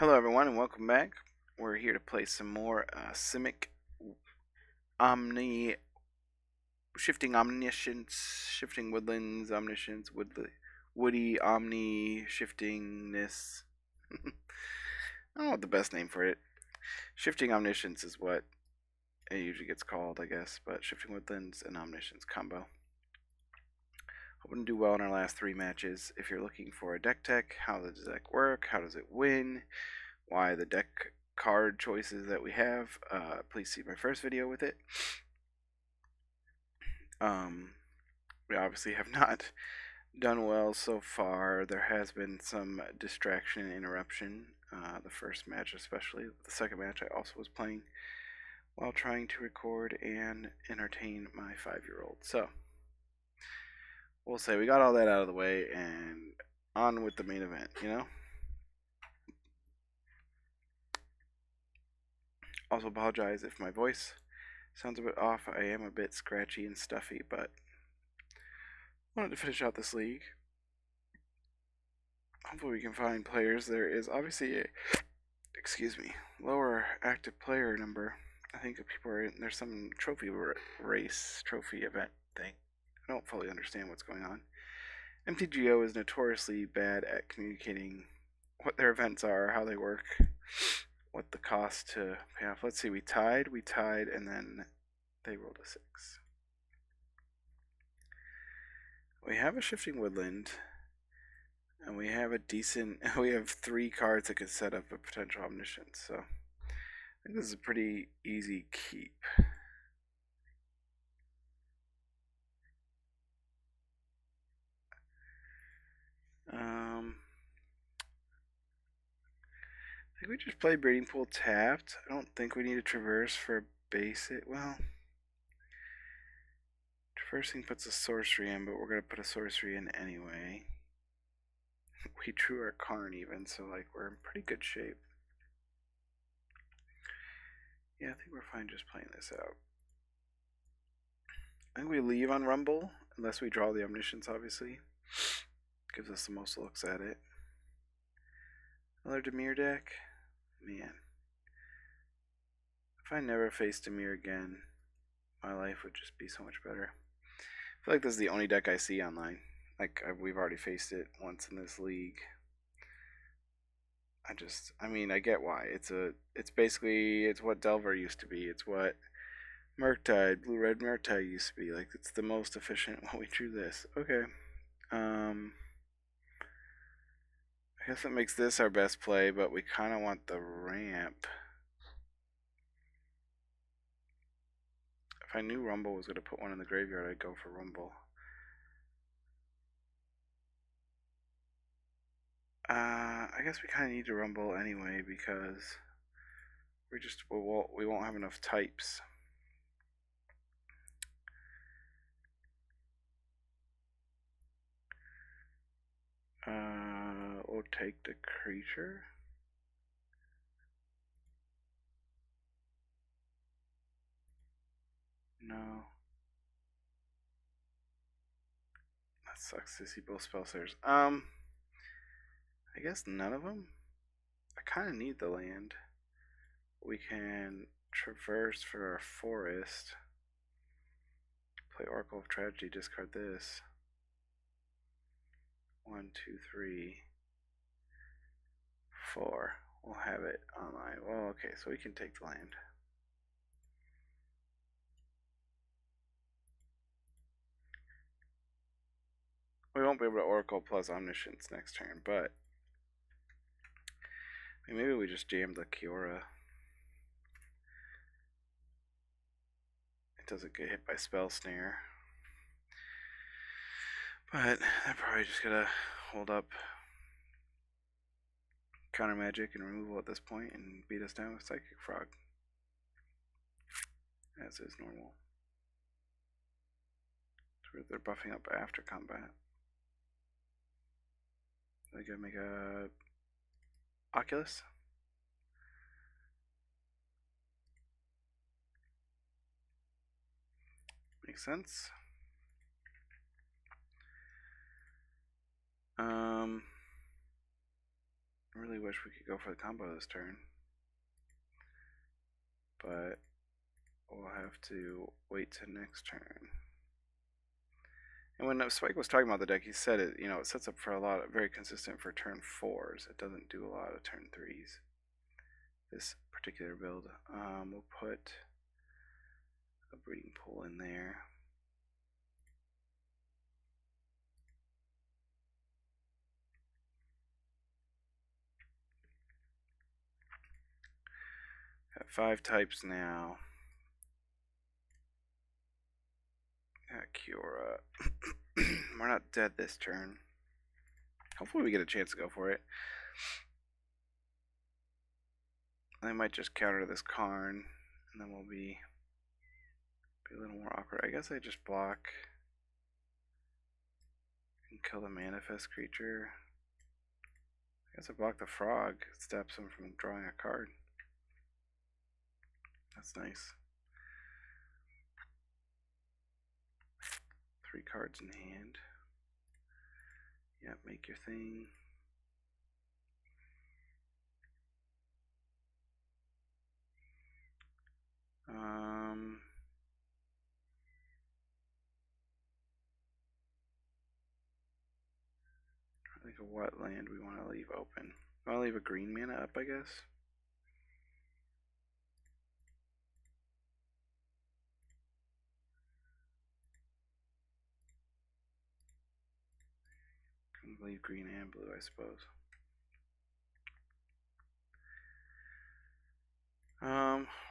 Hello everyone and welcome back. We're here to play some more Simic Omni Shifting Omniscience, Shifting Woodlands, Omniscience, Woody Omni Shiftingness. I don't know what the best name for it. Shifting Omniscience is what it usually gets called, I guess, but Shifting Woodlands and Omniscience combo. Hoping to do well in our last 3 matches. If you're looking for a deck tech, how does the deck work, how does it win, why the deck card choices that we have, please see my first video with it. We obviously have not done well so far. There has been some distraction and interruption, the first match especially. The second match I also was playing while trying to record and entertain my 5-year-old. So, we'll say we got all that out of the way and on with the main event, you know? Also apologize if my voice sounds a bit off. I am a bit scratchy and stuffy, but I wanted to finish out this league. Hopefully we can find players. There is obviously a, lower active player number. I think people are in, there's some trophy event thing. I don't fully understand what's going on. MTGO is notoriously bad at communicating what their events are, how they work, what the cost to pay off. Let's see, we tied, and then they rolled a 6. We have a Shifting Woodland, and we have a decent, we have 3 cards that could set up a potential Omniscience, so I think this is a pretty easy keep. I think we just play Breeding Pool tapped. I don't think we need a Traverse for basic. Well, Traversing puts a sorcery in, but we're going to put a sorcery in anyway. We drew our Karn even, so like we're in pretty good shape. Yeah, I think we're fine just playing this out. I think we leave on Rumble, unless we draw the Omniscience, obviously. Gives us the most looks at it. Another Dimir deck? Man. If I never face Dimir again, my life would just be so much better. I feel like this is the only deck I see online. Like, we've already faced it once in this league. I mean, I get why. It's basically, it's what Delver used to be. It's what Murktide, Blue-Red Murktide used to be. Like, it's the most efficient when we drew this. Okay. I guess that makes this our best play, but we kind of want the ramp. If I knew Rumble was going to put one in the graveyard, I'd go for Rumble. I guess we kind of need to Rumble anyway because we won't have enough types. We'll take the creature. No. That sucks to see both Spellslayers. I guess none of them? I kind of need the land. We can traverse for our forest. Play Oracle of Tragedy, discard this. 1, 2, 3, 4. We'll have it online. Well, okay, so we can take the land. We won't be able to Oracle plus Omniscience next turn, but I mean, maybe we just jam the Kiora. It doesn't get hit by Spell Snare. But they're probably just gonna hold up Counter Magic and removal at this point and beat us down with Psychic Frog. As is normal. So they're buffing up after combat. They're gonna make a Oculus. Makes sense. I really wish we could go for the combo this turn, but we'll have to wait till next turn. And when Spike was talking about the deck, he said it, you know, it sets up for a lot of very consistent for turn 4s. It doesn't do a lot of turn 3s. This particular build. We'll put a breeding pool in there. Got 5 types now. Got Kiora. We're not dead this turn. Hopefully we get a chance to go for it. I might just counter this Karn, and then we'll be a little more awkward. I guess I just block and kill the manifest creature. I guess I block the frog. It stops him from drawing a card. That's nice. 3 cards in hand. Yep, make your thing. I think of what land we want to leave open. I want to leave a green mana up, I guess. Can leave green and blue, I suppose.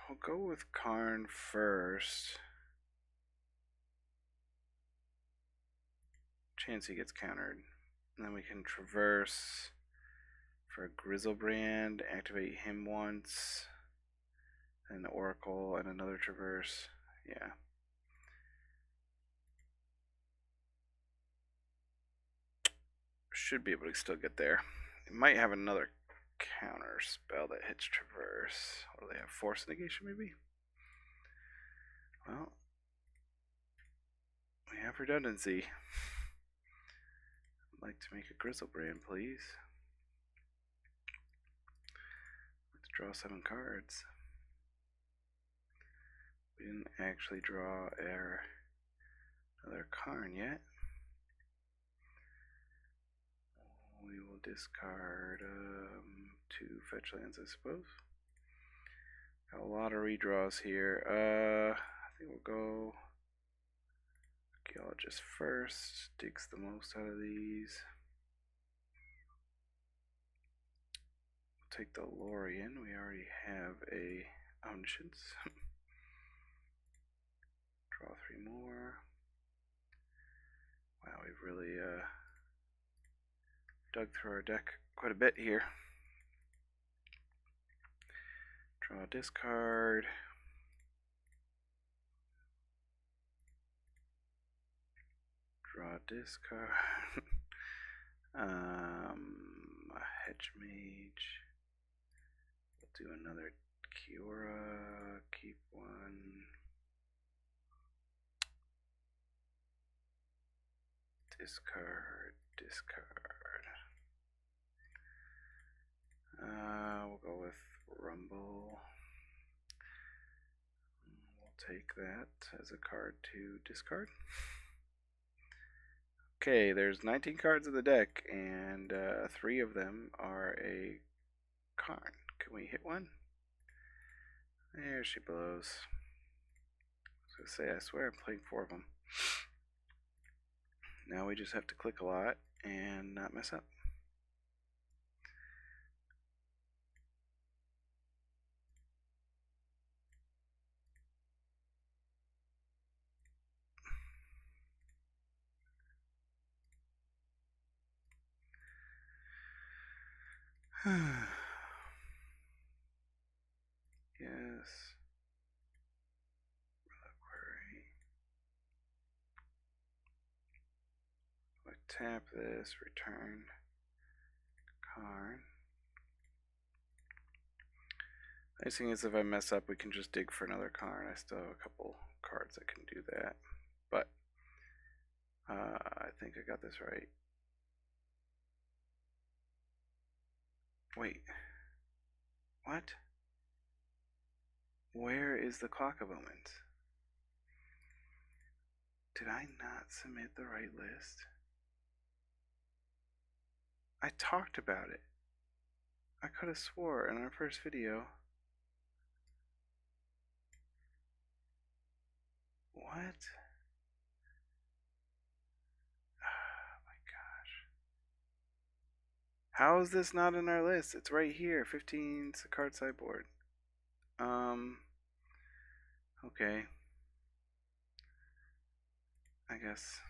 We'll go with Karn first. Chance he gets countered. And then we can traverse for a Grizzlebrand, activate him once, and Oracle, and another traverse. Yeah. Should be able to still get there. It might have another counter spell that hits traverse. Or they have force negation, maybe? Well, we have redundancy. I'd like to make a Grizzlebrand, please. Let's draw 7 cards. We didn't actually draw another Karn yet. We will discard 2 fetch lands, I suppose. Got a lot of redraws here. I think we'll go Archaeologist first. Digs the most out of these. We'll take the Lorien. We already have a Omniscience. Draw 3 more. Wow, we've really dug through our deck quite a bit here. Draw a discard. Draw a discard. A Hedge Mage. We'll do another Kiora. Keep 1. Discard. We'll go with Rumble. We'll take that as a card to discard. Okay, there's 19 cards in the deck, and 3 of them are a Karn. Can we hit one? There she blows. I was gonna say, I swear I'm playing 4 of them. Now we just have to click a lot and not mess up. Yes. Reliquary. I tap this, return Karn. Nice thing is if I mess up, we can just dig for another Karn. I still have a couple cards that can do that. But I think I got this right. Wait. What? Where is the Clock of Omens? Did I not submit the right list? I talked about it. I could have swore in our first video. What? Oh my gosh. How is this not in our list? It's right here. 15 card sideboard. Okay. I guess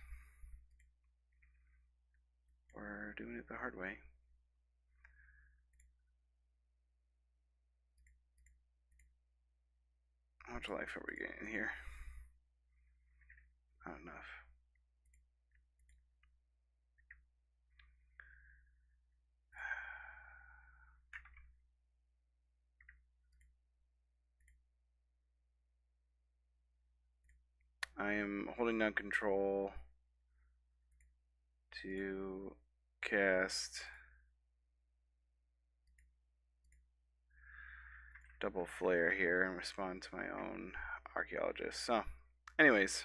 we're doing it the hard way. How much life are we getting here? Not enough. I am holding down control to cast double flare here and respond to my own archaeologist. So, anyways,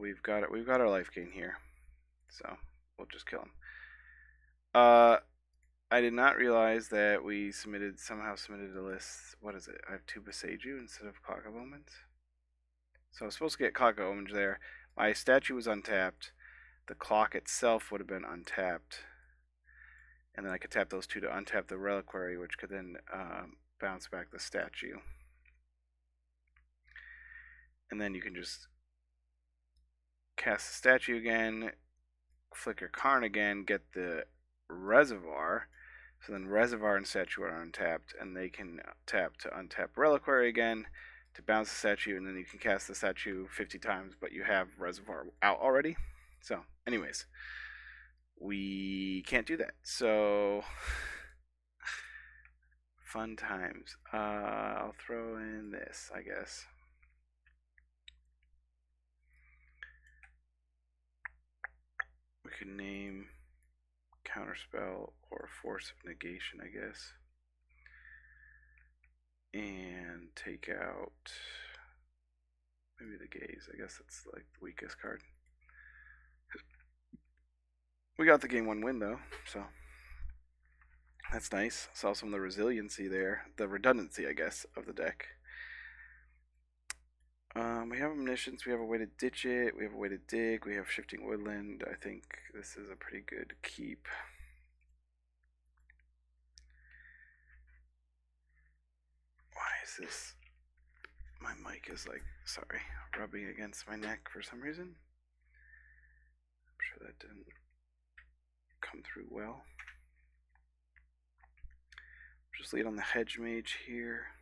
we've got it. We've got our life gain here, so we'll just kill him. I did not realize that we somehow submitted a list. What is it? I have two Beseiju instead of Clock of Omens. So I was supposed to get Clock of Omens there. My statue was untapped. The clock itself would have been untapped. And then I could tap those two to untap the reliquary, which could then bounce back the statue. And then you can just cast the statue again, flicker Karn again, get the reservoir. So then reservoir and statue are untapped, and they can tap to untap reliquary again to bounce the statue, and then you can cast the statue 50 times, but you have reservoir out already. So, anyways, we can't do that. So, fun times. I'll throw in this, I guess. We could name Counterspell or Force of Negation, I guess. And take out maybe the Gaze. I guess that's like the weakest card. We got the game 1 win though, so that's nice. Saw some of the resiliency there, the redundancy, I guess, of the deck. We have Omniscience, we have a way to ditch it, we have a way to dig, we have Shifting Woodland. I think this is a pretty good keep. Why is this? My mic is like, sorry, rubbing against my neck for some reason. I'm sure that didn't come through well. Just lead on the Hedge Mage here.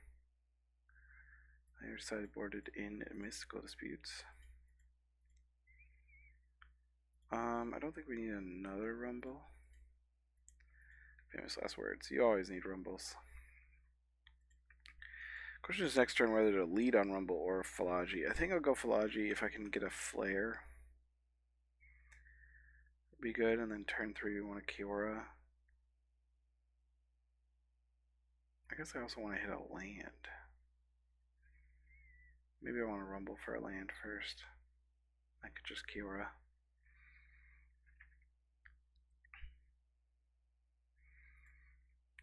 I sideboarded in Mystical Disputes. I don't think we need another Rumble. Famous last words. You always need Rumbles. Question is next turn whether to lead on Rumble or Philology. I think I'll go Philology if I can get a Flare. Be good, and then turn 3 we want a Kiora. I guess I also want to hit a land. Maybe I want to Rumble for a land first. I could just Kiora.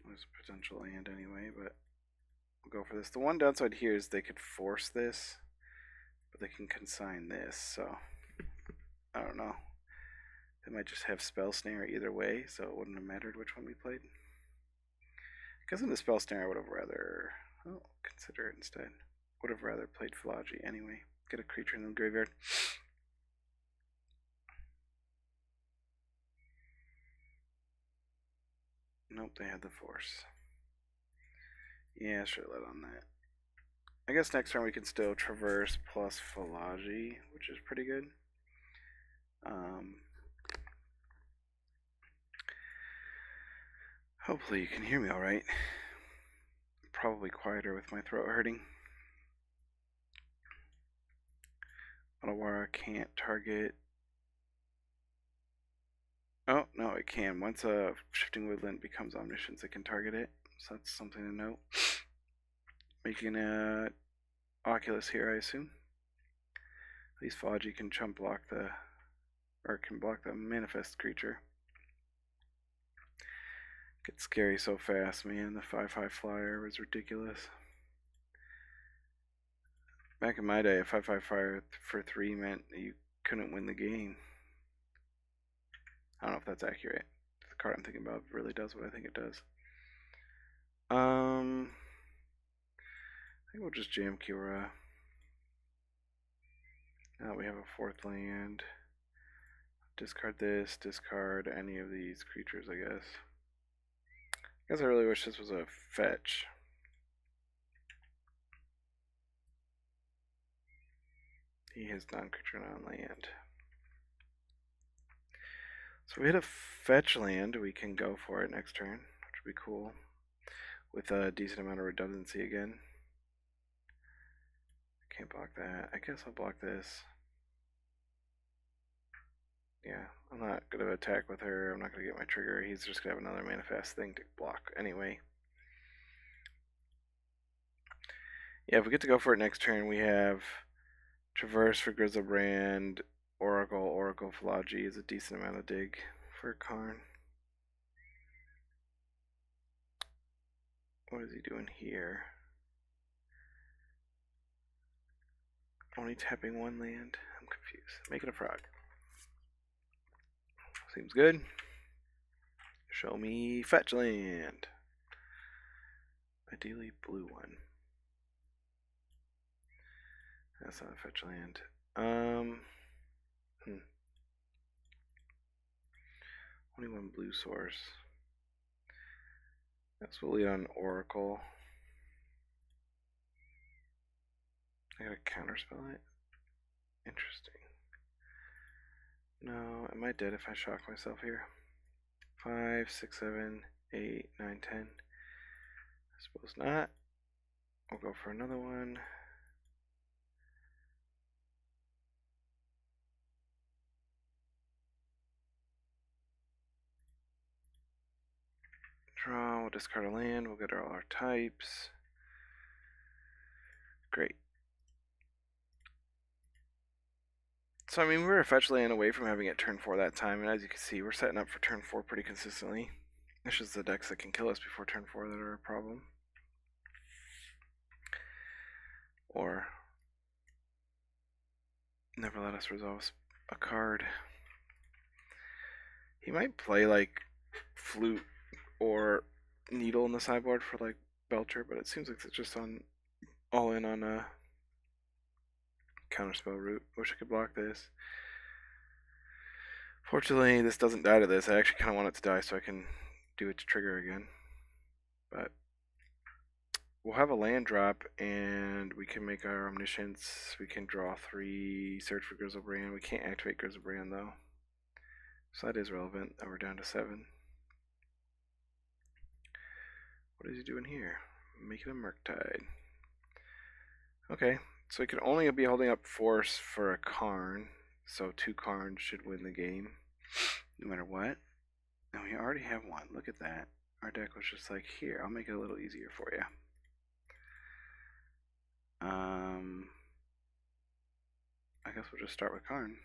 There's a potential land anyway, but we'll go for this. The one downside here is they could force this, but they can consign this, so I don't know. They might just have Spell Snare either way, so it wouldn't have mattered which one we played. Because in the Spell Snare I would have rather, consider it instead. Would have rather played Philology anyway. Get a creature in the graveyard. Nope, they had the Force. Yeah, should have let on that. I guess next turn we can still Traverse plus Philology, which is pretty good. Hopefully you can hear me alright. Probably quieter with my throat hurting. Otawara can't target Oh, no, it can. Once a shifting woodland becomes Omniscience, it can target it. So that's something to note. Making a Oculus here, I assume. At least Faji can chump block the, or can block the manifest creature. Gets scary so fast, man. The 5/5 flyer was ridiculous. Back in my day, a 5/5 flyer for 3 meant you couldn't win the game. I don't know if that's accurate. The card I'm thinking about really does what I think it does. I think we'll just jam Kira. Now we have a 4th land. Discard this, discard any of these creatures, I guess. I guess I really wish this was a fetch. He has non-creature, non-land. So we hit a fetch land, we can go for it next turn, which would be cool. With a decent amount of redundancy again. Can't block that. I guess I'll block this. Yeah, I'm not going to attack with her. I'm not going to get my trigger. He's just going to have another manifest thing to block anyway. Yeah, if we get to go for it next turn, we have Traverse for Grizzlebrand, Oracle Philology is a decent amount of dig for Karn. What is he doing here? Only tapping 1 land? I'm confused. Make it a frog. Seems good. Show me fetch land. Ideally blue one. That's not a fetch land. Only 1 blue source. That's really on Oracle. I gotta counterspell it. Interesting. No, am I dead if I shock myself here? 5, 6, 7, 8, 9, 10. I suppose not. We'll go for another one. Draw, we'll discard a land, we'll get all our types. Great. So, I mean, we were a fetch land away from having it turn 4 that time, and as you can see, we're setting up for turn 4 pretty consistently. It's just the decks that can kill us before turn 4 that are a problem. Or never let us resolve a card. He might play like Flute or Needle in the sideboard for like Belcher, but it seems like it's just on all in on a counterspell route. Wish I could block this. Fortunately, this doesn't die to this. I actually kind of want it to die so I can do it to trigger again. But we'll have a land drop, and we can make our Omniscience. We can draw 3, search for Grizzlebrand. We can't activate Grizzlebrand, though. So that is relevant that we're down to 7. What is he doing here? Making a FrogTide. Okay, so he can only be holding up force for a Karn, so 2 Karns should win the game, no matter what. And we already have 1. Look at that. Our deck was just like, here, I'll make it a little easier for you. I guess we'll just start with Karn.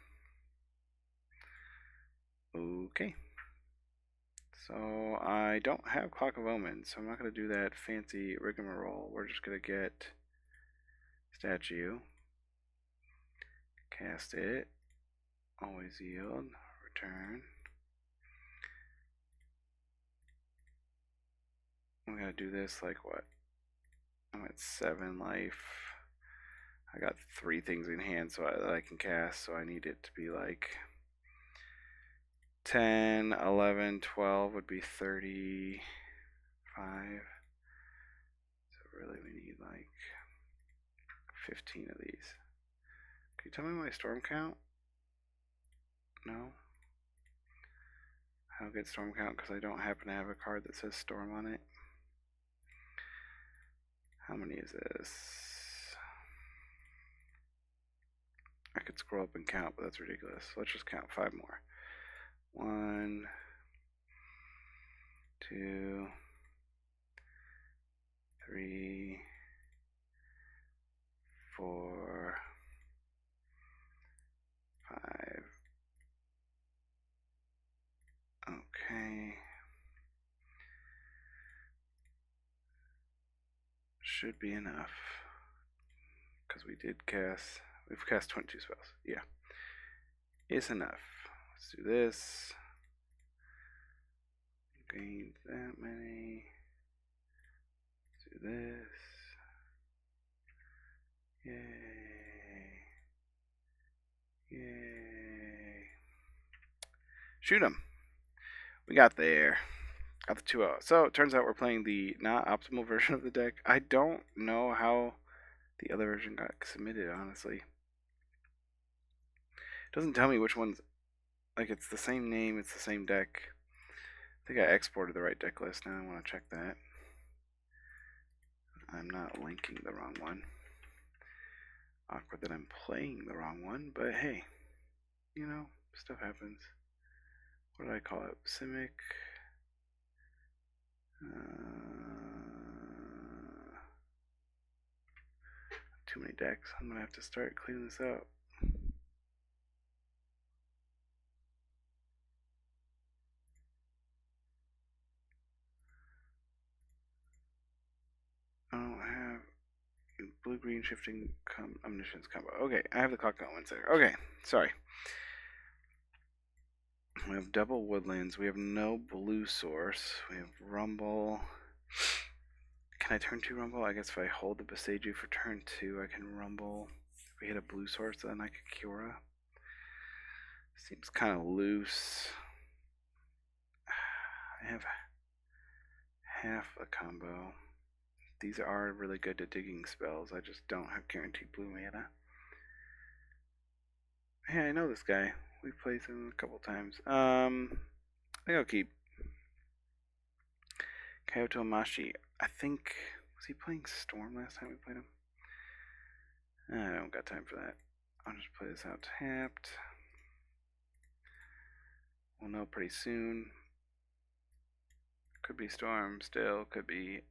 Okay. So I don't have Clock of Omens, so I'm not going to do that fancy rigmarole. We're just going to get Statue, cast it, always yield, return. I'm going to do this like what? I'm at 7 life. I got 3 things in hand so that I can cast, so I need it to be like 10, 11, 12 would be 35. So really we need like 15 of these. Can you tell me my storm count? No? I don't get storm count because I don't happen to have a card that says storm on it. How many is this? I could scroll up and count, but that's ridiculous. Let's just count 5 more. 1, 2, 3, 4, 5. Okay. Should be enough. Because we've cast 22 spells. Yeah. It's enough. Let's do this. Gain that many. Let's do this. Yay. Yay. Shoot him. We got there. Got the 2-0. So it turns out we're playing the not optimal version of the deck. I don't know how the other version got submitted, honestly. It doesn't tell me which one's. Like, it's the same name, it's the same deck. I think I exported the right deck list. Now I want to check that. I'm not linking the wrong one. Awkward that I'm playing the wrong one, but hey, you know, stuff happens. What did I call it? Simic. Too many decks. I'm gonna have to start cleaning this up. I don't have blue-green shifting omniscience combo. Okay, I have the clock elements there. Okay, sorry. We have double woodlands. We have no blue source. We have rumble. Can I turn 2 rumble? I guess if I hold the Beseiju for turn 2, I can rumble. If we hit a blue source, then I could Kiora. Seems kind of loose. I have half a combo. These are really good at digging spells. I just don't have guaranteed blue mana. Hey, I know this guy. We've played him a couple times. I think I'll keep Kyoto Mashi. I think, was he playing Storm last time we played him? I don't got time for that. I'll just play this out tapped. We'll know pretty soon. Could be Storm still, could be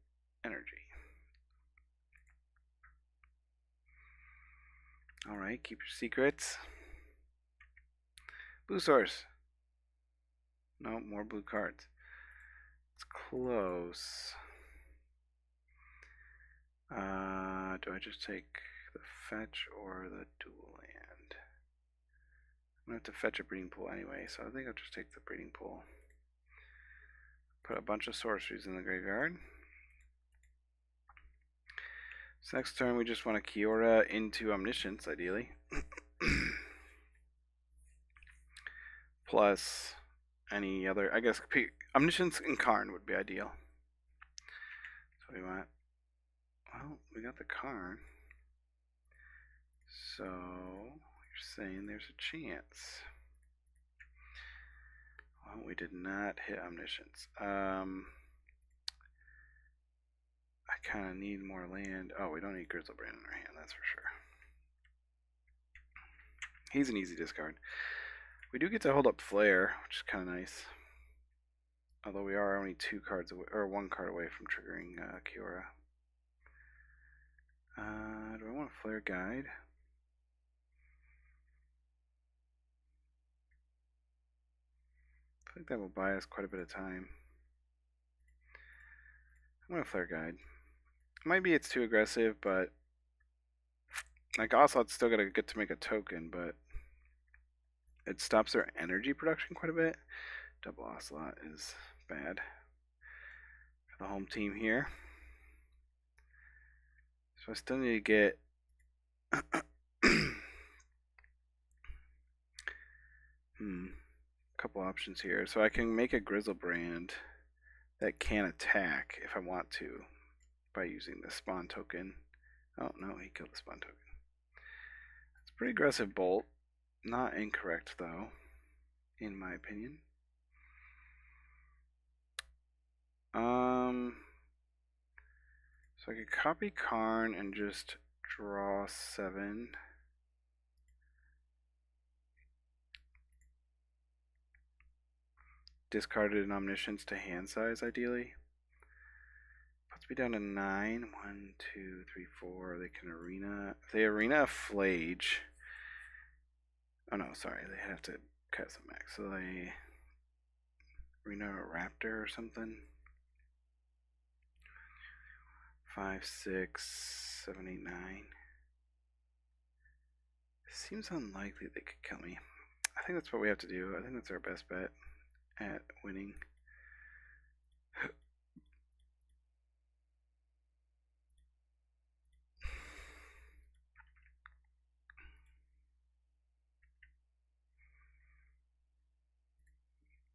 Energy. Alright, keep your secrets. Blue source. No, more blue cards. It's close. Do I just take the fetch or the dual land? I'm gonna have to fetch a breeding pool anyway, so I think I'll just take the breeding pool. Put a bunch of sorceries in the graveyard. So next turn we just want to Kiora into Omniscience, ideally. Plus any other, I guess, Omniscience and Karn would be ideal. So we want, well, we got the Karn. So you're saying there's a chance. Well, we did not hit Omniscience. I kind of need more land. Oh, we don't need Grizzlebrand in our hand, that's for sure. He's an easy discard. We do get to hold up Flare, which is kind of nice. Although we are only 2 cards away, or 1 card away from triggering Kiora. Do I want a Flare Guide? I think that will buy us quite a bit of time. I'm going to Flare Guide. Maybe it's too aggressive, but like Ocelot's still got to get to make a token, but it stops their energy production quite a bit. Double Ocelot is bad for the home team here. So I still need to get a couple options here. So I can make a Grizzlebrand that can attack if I want to by using the spawn token. Oh no, he killed the spawn token. It's a pretty aggressive bolt. Not incorrect though, in my opinion. So I could copy Karn and just draw 7. discarded an Omniscience to hand size, ideally. Puts me down to 9. 1, 2, 3, 4. They can arena. If they arena a Flage. Oh no, sorry. They have to cast a max. So they arena a Raptor or something. 5, 6, 7, 8, 9. Seems unlikely they could kill me. I think that's what we have to do. I think that's our best bet at winning.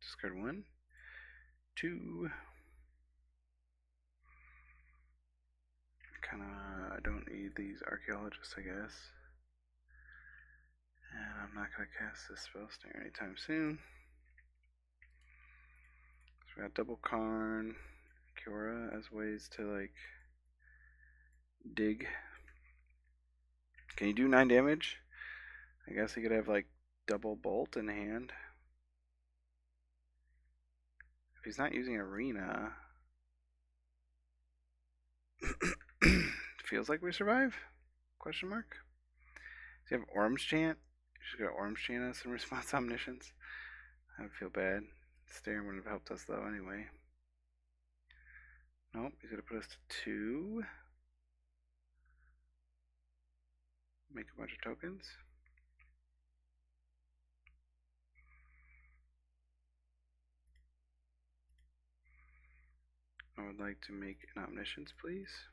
Discard 1, 2. Kinda don't need these archaeologists, I guess. And I'm not gonna cast this spell snare anytime soon. So we got double Karn, Kiora as ways to like dig. Can you do 9 damage? I guess he could have like double bolt in hand. If he's not using arena, feels like we survive? Question mark. Does he have Orange Chant? He's just got Orange Chant us in response Omniscience. I would feel bad. Staring wouldn't have helped us though anyway. Nope, he's gonna put us to 2. Make a bunch of tokens. I would like to make an Omniscience, please.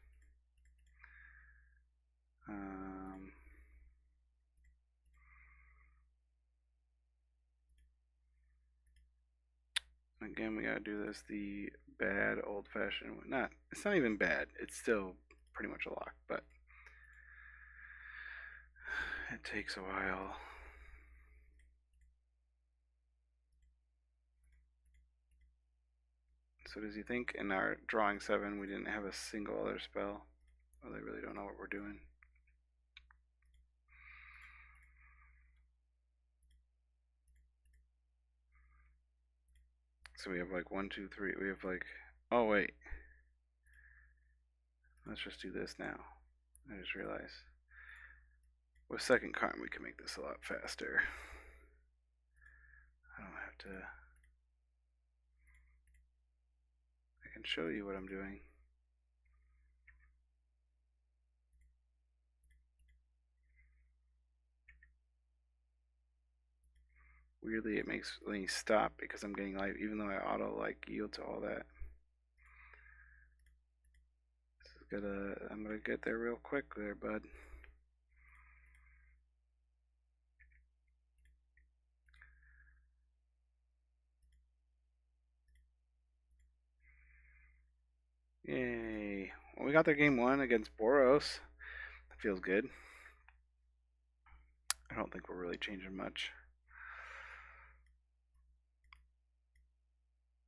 Again, we gotta do this the bad old-fashioned way. It's not even bad. It's still pretty much a lock, but it takes a while. So does he think in our drawing 7 we didn't have a single other spell? Well, they really don't know what we're doing. So we have like 1, 2, 3. We have like, oh wait. Let's just do this now. I just realized. With second Karn we can make this a lot faster. I don't have to. I can show you what I'm doing. Weirdly, it makes me stop because I'm getting life, even though I auto like yield to all that. This is I'm gonna get there real quick, there, bud. Yay! Well, we got their game 1 against Boros. That feels good. I don't think we're really changing much.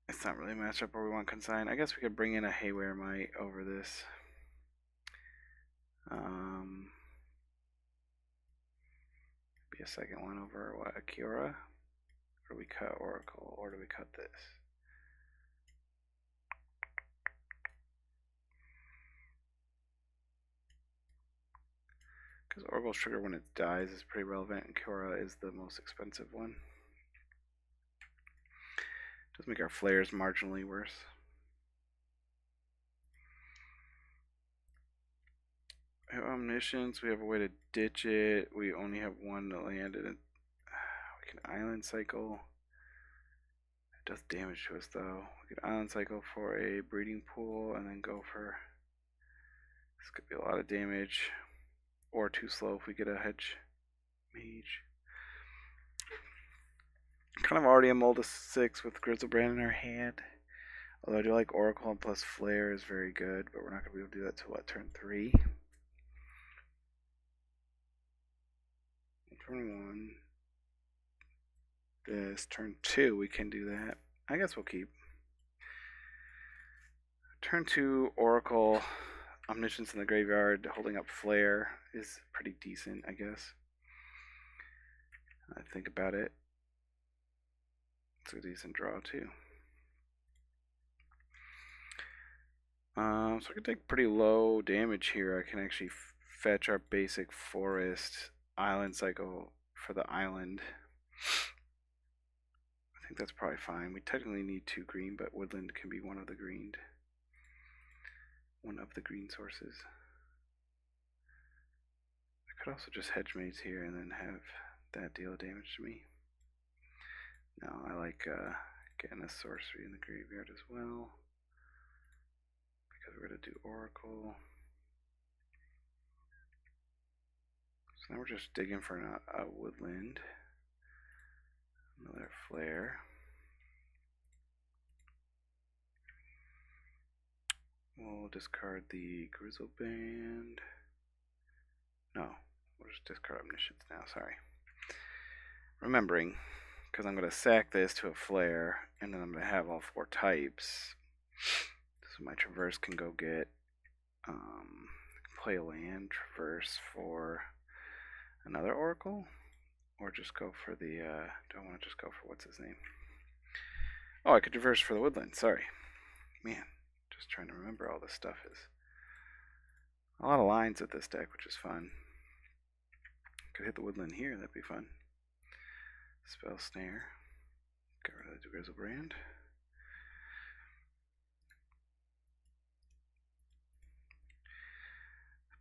It's not really a matchup where we want consign. I guess we could bring in a Haywire Might over this. Be a second one over what, Akira? Or do we cut Oracle? Or do we cut this? Because Oracle's trigger when it dies is pretty relevant, and Kiora is the most expensive one. Does make our flares marginally worse. We have Omniscience, we have a way to ditch it. We only have 1 to land in it. We can Island Cycle. It does damage to us though. We could Island Cycle for a breeding pool and then go for. This could be a lot of damage. Or too slow if we get a hedge mage. Kind of already a Mold 6 with Grizzlebrand in our hand. Although I do like Oracle and plus Flare is very good, but we're not going to be able to do that till what, turn 3? Turn 1. This, turn 2, we can do that. I guess we'll keep. Turn 2, Oracle, Omniscience in the graveyard, holding up Flare is pretty decent, I guess. I think about it. It's a decent draw too. So I can take pretty low damage here. I can actually fetch our basic forest island cycle for the island. I think that's probably fine. We technically need 2 green, but woodland can be one of the green sources. I could also just hedge maze here and then have that deal damage to me. No, I like getting a sorcery in the graveyard as well, because we're going to do Oracle. So now we're just digging for a woodland. Another flare. We'll discard the Grizzleband. No, we'll just discard Omniscience now, sorry. Remembering, because I'm going to sack this to a flare, and then I'm going to have all 4 types. So my Traverse can go get, play a land, Traverse for another Oracle, or just go for the, do I want to just go for, what's his name? Oh, I could Traverse for the Woodland, sorry. Man, just trying to remember all this stuff is a lot of lines with this deck, which is fun. Could hit the Woodland here, that'd be fun. Spell Snare. Get rid of the Grizzlebrand.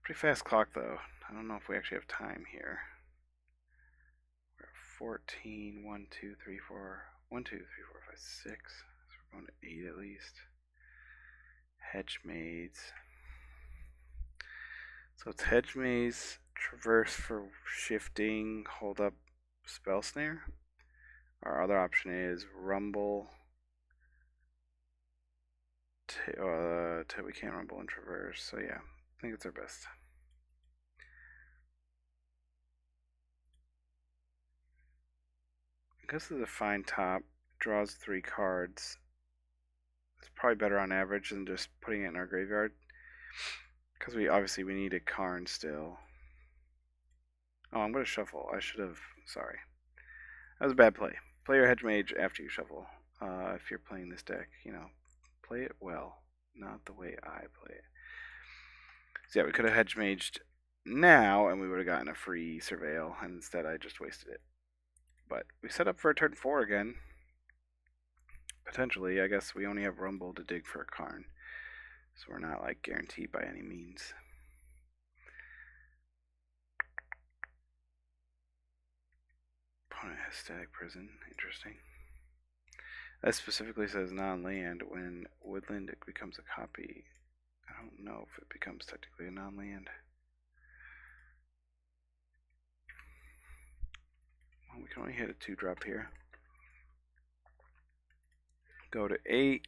Pretty fast clock though. I don't know if we actually have time here. We're at 14, 1, 2, 3, 4, 1, 2, 3, 4, 5, 6. So we're going to 8 at least. Hedge Maze. So it's Hedge Maze, Traverse for shifting, hold up, Spell Snare. Our other option is Rumble. We can't Rumble and Traverse, so yeah, I think it's our best. This is a fine top. Draws 3 cards. It's probably better on average than just putting it in our graveyard. Because we need a Karn still. Oh, I'm going to shuffle. I should have. Sorry. That was a bad play. Play your Hedge Mage after you shuffle. If you're playing this deck, play it well. Not the way I play it. So yeah, we could have Hedge Maged now, and we would have gotten a free Surveil, and instead I just wasted it. But we set up for a turn 4 again. Potentially, I guess we only have Rumble to dig for a Karn. So we're not like guaranteed by any means. Opponent has Static Prison. Interesting. That specifically says non-land. When woodland it becomes a copy. I don't know if it becomes technically a non-land. Well, we can only hit a 2-drop here. Go to 8.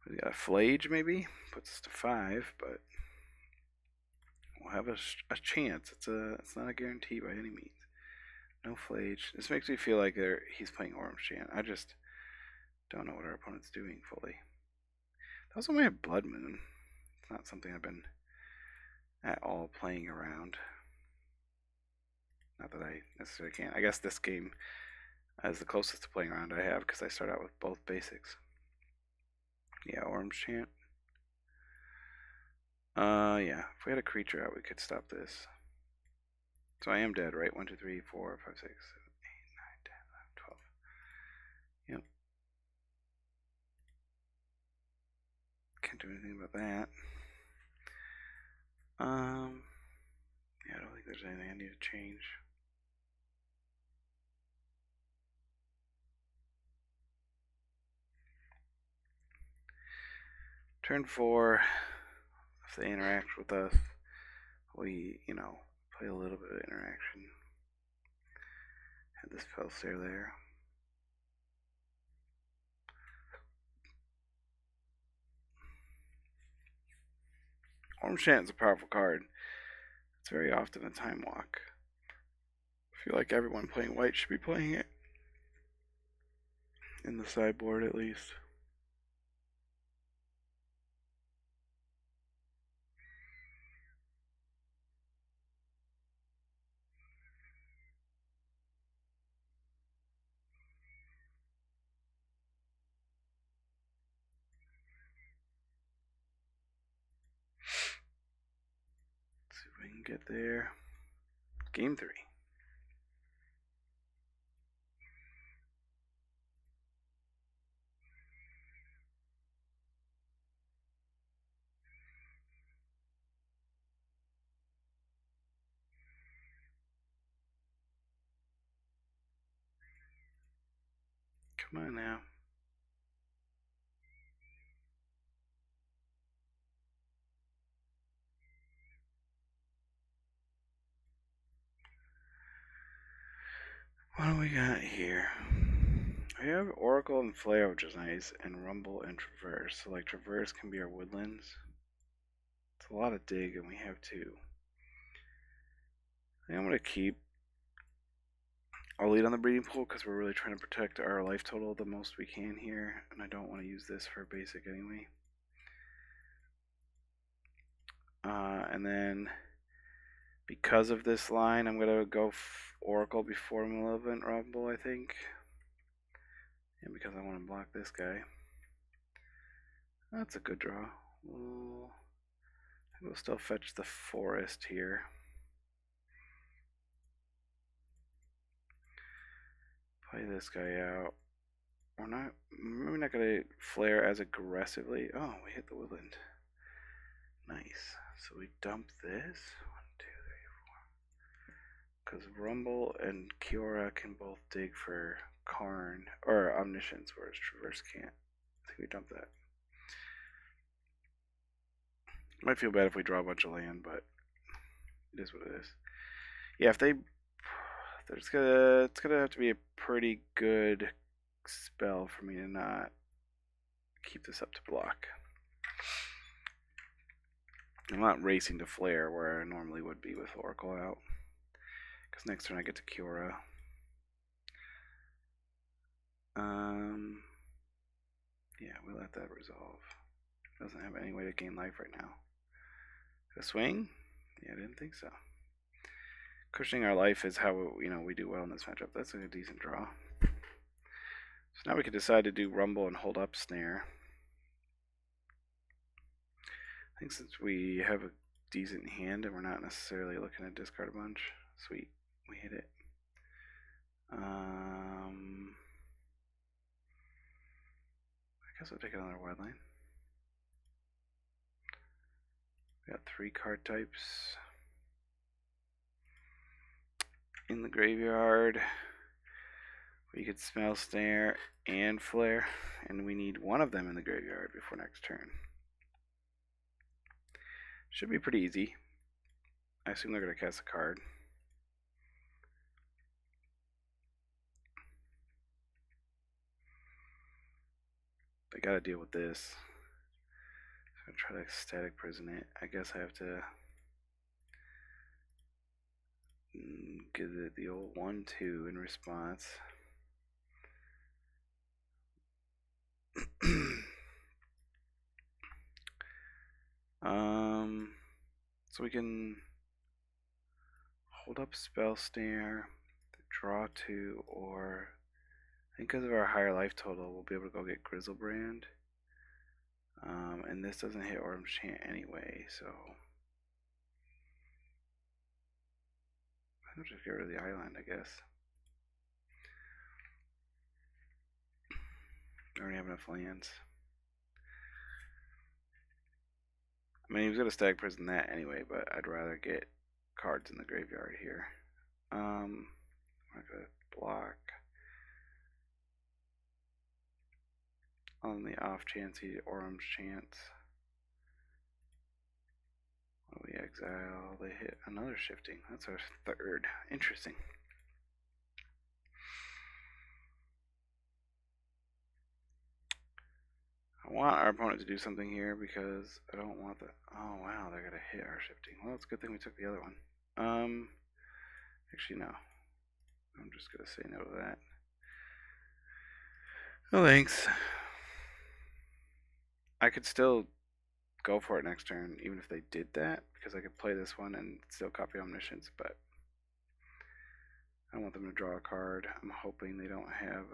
We got a Flage maybe. Puts us to 5, but we'll have a chance. It's not a guarantee by any means. No Flage. This makes me feel like he's playing Orange Chant. I just don't know what our opponent's doing fully. They also may have Blood Moon. It's not something I've been at all playing around. Not that I necessarily can. I guess this game is the closest to playing around I have because I start out with both basics. Yeah, Orange Chant. Yeah. If we had a creature out, we could stop this. So I am dead, right? 1, 2, 3, 4, 5, 6, 7, 8, 9, 10, 11, 12. Yep. Can't do anything about that. Yeah, I don't think there's anything I need to change. Turn 4, if they interact with us, we, play a little bit of interaction. Had this Felstare there. Orange Chant is a powerful card. It's very often a time walk. I feel like everyone playing white should be playing it. In the sideboard, at least. Get there. Game 3. Come on now. What do we got here? We have Oracle and Flare, which is nice, and Rumble and Traverse. So, like, Traverse can be our woodlands. It's a lot of dig, and we have 2. I think I'm going to keep. I'll lead on the breeding pool because we're really trying to protect our life total the most we can here, and I don't want to use this for basic anyway. And then, because of this line, I'm going to go Oracle before Malevolent Rumble, I think. And because I want to block this guy. That's a good draw. We'll still fetch the forest here. Play this guy out. We're not going to flare as aggressively. Oh, we hit the woodland. Nice. So we dump this. 1, 2, 3, 4. Because Rumble and Kiora can both dig for Karn or Omniscience, whereas Traverse can't. I think we dump that. Might feel bad if we draw a bunch of land, but it is what it is. Yeah, if they, it's gonna have to be a pretty good spell for me to not keep this up to block. I'm not racing to flare where I normally would be with Oracle out, because next turn I get to Kiora. Yeah, we let that resolve. Doesn't have any way to gain life right now. A swing? Yeah, I didn't think so. Cushioning our life is how we do well in this matchup. That's a decent draw. So now we can decide to do Rumble and hold up Snare. I think since we have a decent hand and we're not necessarily looking to discard a bunch, sweet, we hit it. I guess I'll take another wildline. We got 3 card types in the graveyard. We could smell Snare and Flare, and we need one of them in the graveyard before next turn. Should be pretty easy. I assume they're going to cast a card. They got to deal with this. So I'm try to static prison it. I guess I have to give it the old 1/2 in response. So we can hold up Spell Snare, draw 2, or I think because of our higher life total, we'll be able to go get Grizzlebrand. And this doesn't hit Autumn Chant anyway, so I'll just get rid of the island, I guess. I already have enough lands. I mean, he was going to Stag Prison that anyway, but I'd rather get cards in the graveyard here. I'm not going to block. On the off chance he Autumn's Chance. When we exile, they hit another shifting. That's our 3rd. Interesting. I want our opponent to do something here because I don't want the. Oh wow, they're gonna hit our shifting. Well, it's a good thing we took the other one. Actually no. I'm just gonna say no to that. No thanks. I could still go for it next turn, even if they did that, because I could play this one and still copy Omniscience, but I don't want them to draw a card. I'm hoping they don't have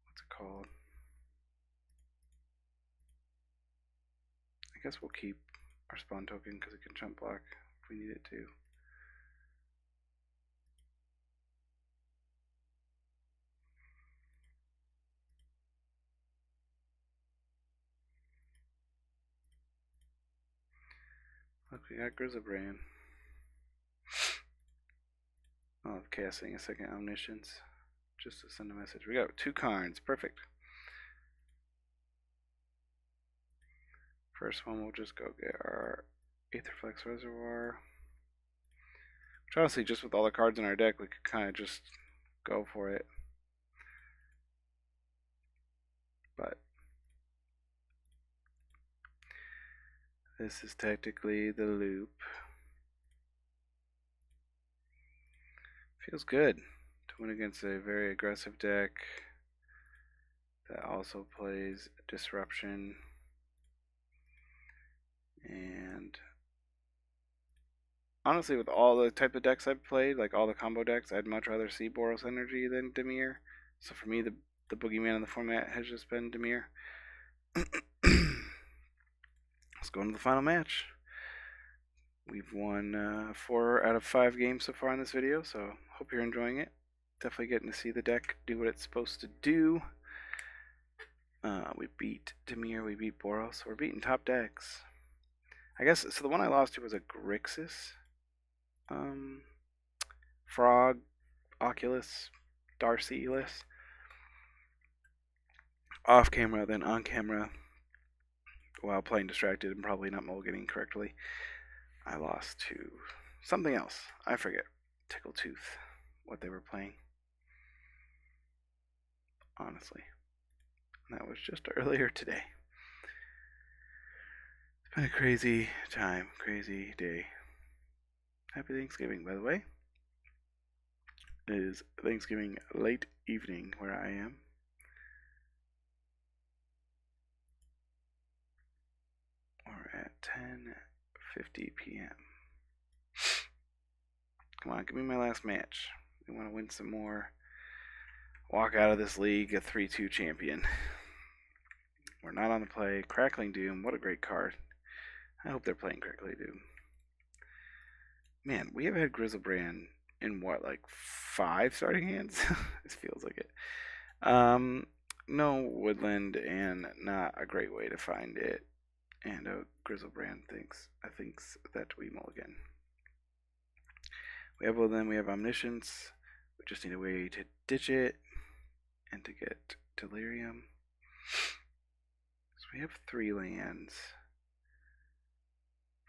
what's it called? I guess we'll keep our spawn token because it can jump block if we need it to. Look, we got Grizzlebrand. Oh, casting a second Omniscience just to send a message. We got 2 cards. Perfect. First one, we'll just go get our Aetherflex Reservoir. Which honestly, just with all the cards in our deck, we could kind of just go for it. But this is technically the loop. Feels good to win against a very aggressive deck that also plays Disruption. And honestly, with all the type of decks I've played, like all the combo decks, I'd much rather see Boros Energy than Dimir. So for me, the boogeyman in the format has just been Dimir. Let's go into the final match. We've won 4 out of 5 games so far in this video, so hope you're enjoying it. Definitely getting to see the deck do what it's supposed to do. We beat Dimir, we beat Boros, so we're beating top decks. I guess, so the one I lost to was a Grixis. Frog, Oculus, Darcy-less. Off camera, then on camera, while playing distracted and probably not mulliganing correctly, I lost to something else. I forget. Tickletooth, what they were playing. Honestly. And that was just earlier today. It's been a crazy time, crazy day. Happy Thanksgiving, by the way. It is Thanksgiving late evening where I am. We're at 10:50 p.m. Come on, give me my last match. We want to win some more. Walk out of this league a 3-2 champion. We're not on the play. Crackling Doom, what a great card. I hope they're playing Crackling Doom. Man, we have had Grizzlebrand in what, like 5 starting hands? This feels like it. No Woodland and not a great way to find it. And Grizzlebrand thinks that we mulligan. We have Woodland, we have Omniscience. We just need a way to ditch it and to get Delirium. So we have 3 lands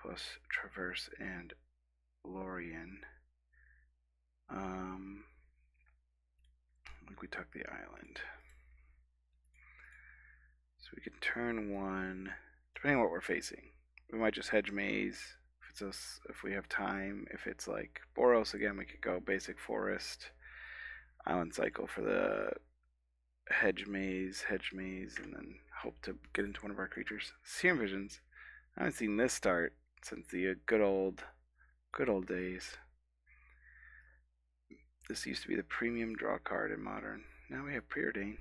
plus Traverse and Lorien. I think we took the island. So we can turn 1, depending on what we're facing. We might just hedge maze if we have time. If it's like Boros again, we could go basic forest, island cycle for the hedge maze, and then hope to get into one of our creatures. Serum Visions. I haven't seen this start since the good old days. This used to be the premium draw card in Modern. Now we have Preordain.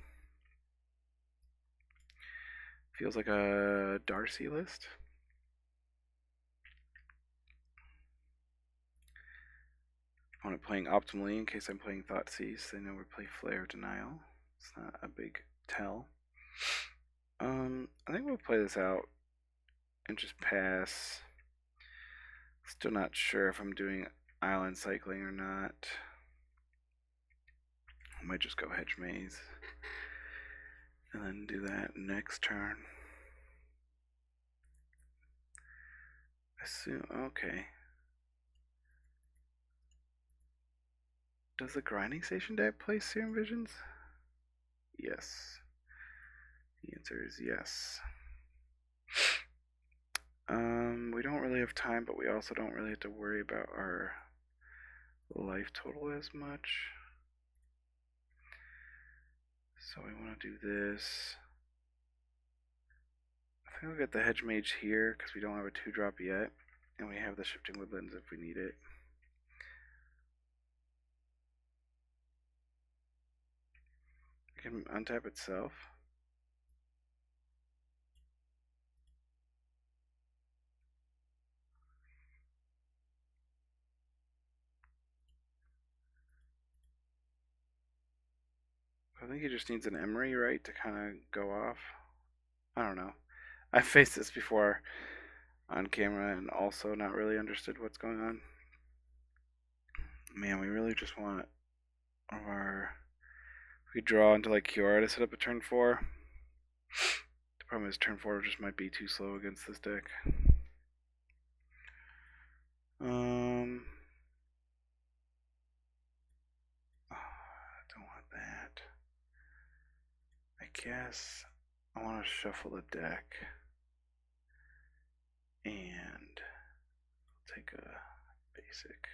Feels like a Darcy list. I want it playing optimally in case I'm playing Thoughtseize. They know we play Flare Denial. It's not a big tell. I think we'll play this out and just pass. Still not sure if I'm doing island cycling or not. I might just go hedge maze and then do that next turn. Okay. Does the Grinding Station deck play Serum Visions? Yes. The answer is yes. We don't really have time, but we also don't really have to worry about our life total as much. So we want to do this. I think I'll get the Hedge Mage here because we don't have a 2-drop yet, and we have the Shifting Woodlands if we need it. We can untap itself. I think he just needs an Emery, right, to kind of go off. I don't know. I've faced this before on camera and also not really understood what's going on. Man, we really just want our... We draw into like Kiora to set up a turn 4. The problem is turn 4 just might be too slow against this deck. I don't want that. I guess I want to shuffle the deck and take a basic.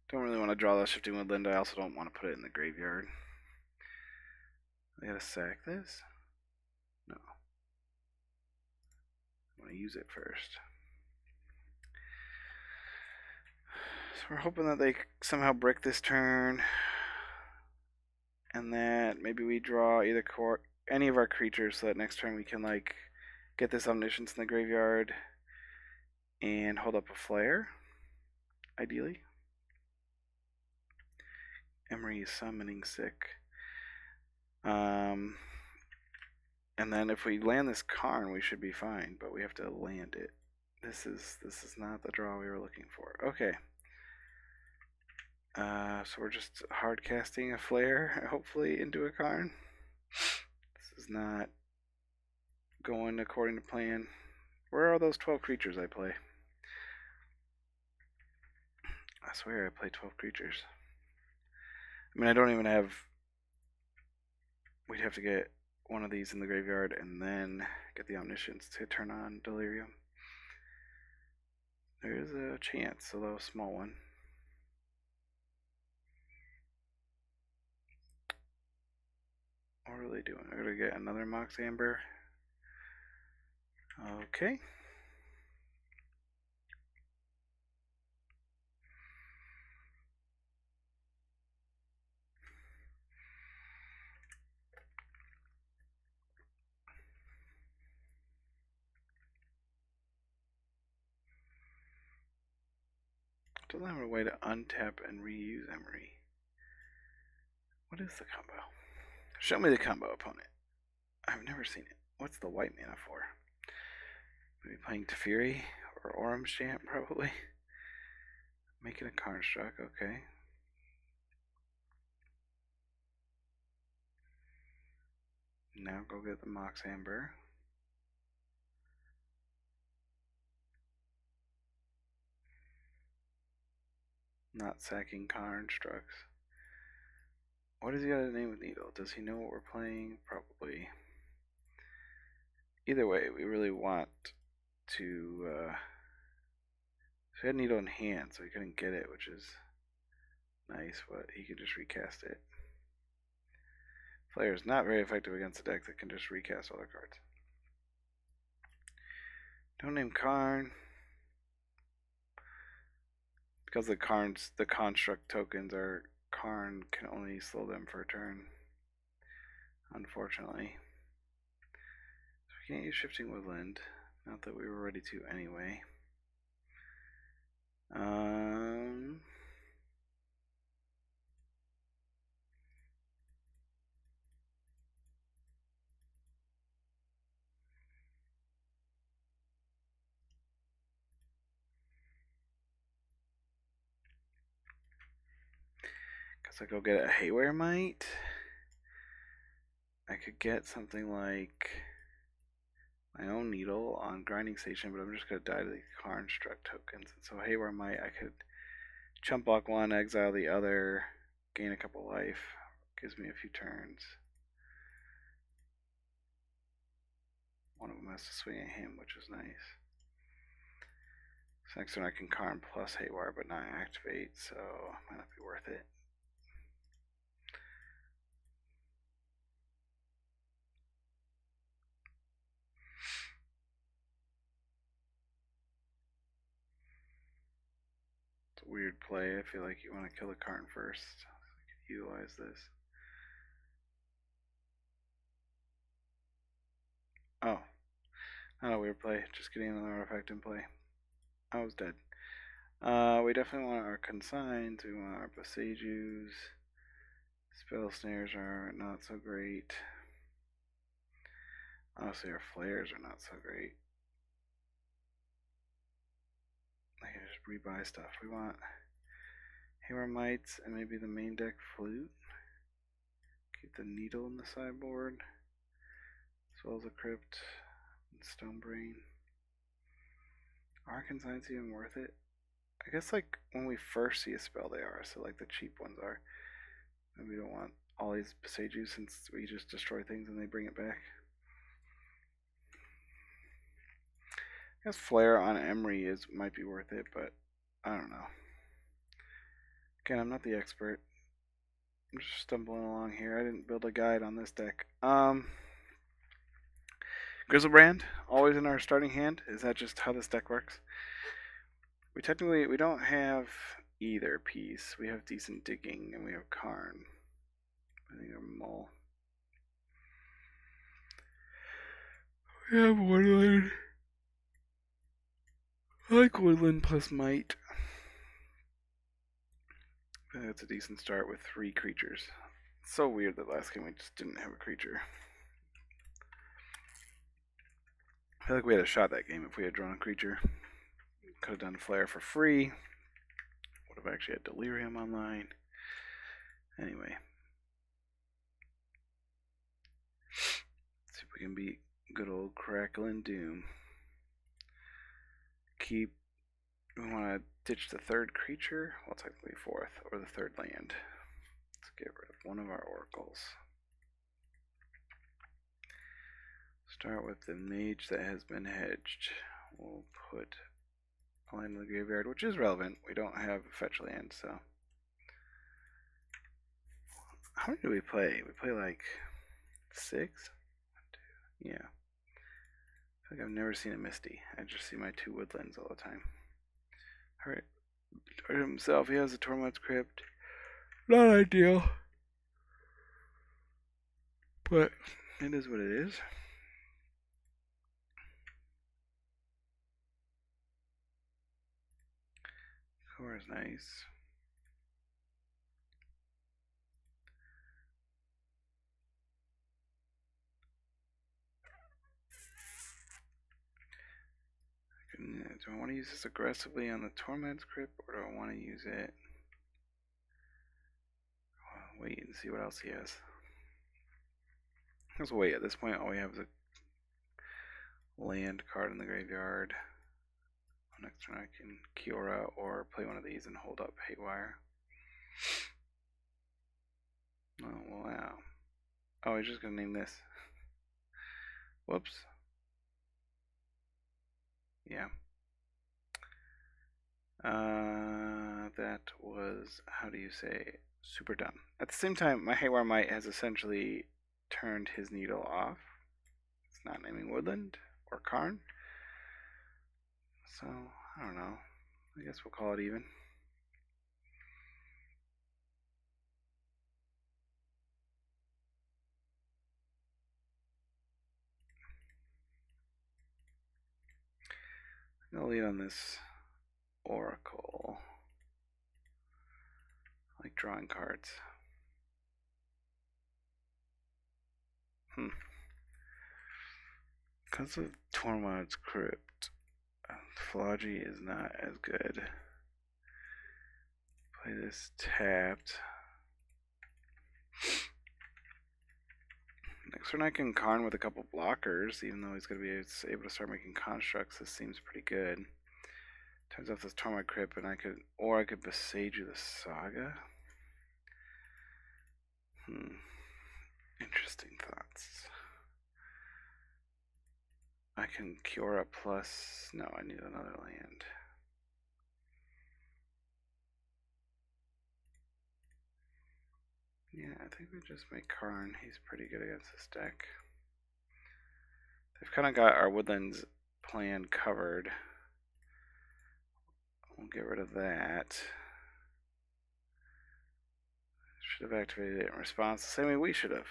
Don't really want to draw the Shifting Woodland. I also don't want to put it in the graveyard. I gotta sack this? No. I want to use it first. So we're hoping that they somehow break this turn. And that maybe we draw either any of our creatures so that next turn we can like get this Omniscience in the graveyard and hold up a flare, ideally. Emery is summoning sick. And then if we land this Karn, we should be fine, but we have to land it. This is not the draw we were looking for. Okay. So we're just hard casting a flare, hopefully, into a Karn. This is not going according to plan. Where are those 12 creatures I play? I swear I play 12 creatures. I mean, I don't even have... We'd have to get one of these in the graveyard and then get the Omniscience to turn on Delirium. There is a chance, although a small one. What are they doing? We're gonna get another Mox Amber. Okay. Doesn't have a way to untap and reuse Emery. What is the combo? Show me the combo, opponent. I've never seen it. What's the white mana for? Maybe playing Teferi or Orim's Chant, probably. Making a Construct, okay. Now go get the Mox Amber. Not sacking Constructs. What does he got to name with Needle? Does he know what we're playing? Probably. Either way, we really want to... so he had Needle in hand, so he couldn't get it, which is nice, but he could just recast it. Flare is not very effective against a deck that can just recast other cards. Don't name Karn. Because the construct tokens are Karn can only slow them for a turn. Unfortunately. So we can't use Shifting Woodland. Not that we were ready to anyway. Guess I go get a Haywire Mite. I could get something like my own Needle on Grinding Station, but I'm just going to die to the Construct tokens. And so Haywire Mite, I could chump block one, exile the other, gain a couple life. Gives me a few turns. One of them has to swing at him, which is nice. So next one I can Karn plus Haywire, but not activate, so might not be worth it. It's a weird play. I feel like you want to kill the Karn first, so you can utilize this. Oh, not a weird play. Just getting another artifact in play. I was dead. We definitely want our consigns. We want our Passages. Spell snares are not so great. Honestly, our flares are not so great. I can just rebuy stuff. We want Hammer Mites and maybe the main deck Flute. Keep the Needle in the sideboard. As well as a Crypt and Stonebrain. Are consigns even worth it? I guess like when we first see a spell they are, so like the cheap ones are. And we don't want all these Passages since we just destroy things and they bring it back. I guess Flare on Emery might be worth it, but I don't know. Again, I'm not the expert. I'm just stumbling along here. I didn't build a guide on this deck. Grizzlebrand, always in our starting hand. Is that just how this deck works? We don't have either piece. We have decent digging and we have Karn. I think a Mole. We have Woodland. I like Woodland plus Might. I think that's a decent start with 3 creatures. It's so weird that last game we just didn't have a creature. I feel like we had a shot that game if we had drawn a creature. Could have done Flare for free. Would have actually had Delirium online. Anyway. Let's see if we can beat good old Crackling Doom. We want to ditch the 3rd creature. Well, technically 4th, or the 3rd land. Let's get rid of one of our oracles. Start with the mage that has been hedged. We'll put a land in the graveyard, which is relevant. We don't have a fetch land, so. How many do we play? We play like 6? 1, 2, yeah. I think I've never seen a Misty. I just see my 2 woodlands all the time. Alright. Himself, he has a Tormod's Crypt. Not ideal. But it is what it is. Core is nice. Do I want to use this aggressively on the Tormod's Crypt, or do I want to use it? Wait and see what else he has. Let's wait. At this point, all we have is a land card in the graveyard. Next turn, I can Kiora or play one of these and hold up Haywire. Oh, wow. Oh, he's just gonna name this. Whoops. Yeah. That was, how do you say, super dumb. At the same time, my Haywire Might has essentially turned his needle off. It's not naming Woodland or Karn. So, I don't know. I guess we'll call it even. I'm gonna lead on this Oracle. I like drawing cards. Because of Tormod's Crypt, Flogy is not as good. Play this tapped. Next turn I can Karn with a couple blockers, even though he's going to be able to start making constructs. This seems pretty good. Turns off this Tormod Crypt, and I could Besage the Saga. Interesting thoughts. I can Kiora plus. No, I need another land. Yeah, I think we just make Karn. He's pretty good against this deck. They've kind of got our woodlands plan covered. We'll get rid of that. Should have activated it in response the same way we should have.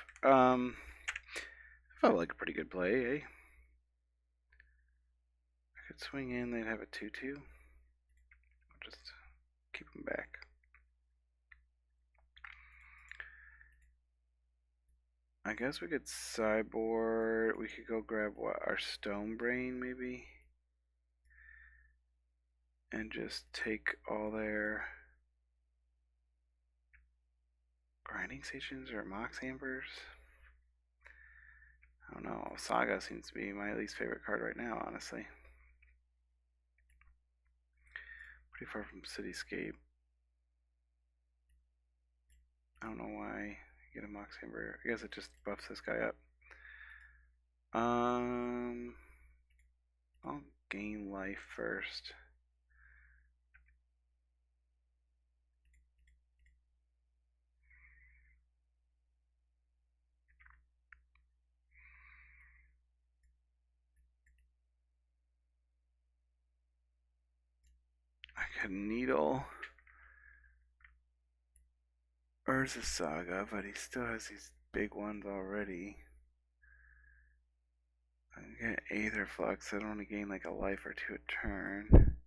Felt like a pretty good play, eh? I could swing in, they'd have a 2-2. Which just keep him back. I guess we could sideboard. We could go grab what? Our Stone Brain, maybe? And just take all their grinding stations or Mox Ambers. I don't know. Saga seems to be my least favorite card right now, honestly. Pretty far from Cityscape. I don't know why. Get a Mox Amber. I guess it just buffs this guy up. I'll gain life first. I could needle Urza Saga, but he still has these big ones already. I can get Aether Flux. I don't want to gain like a life or two a turn.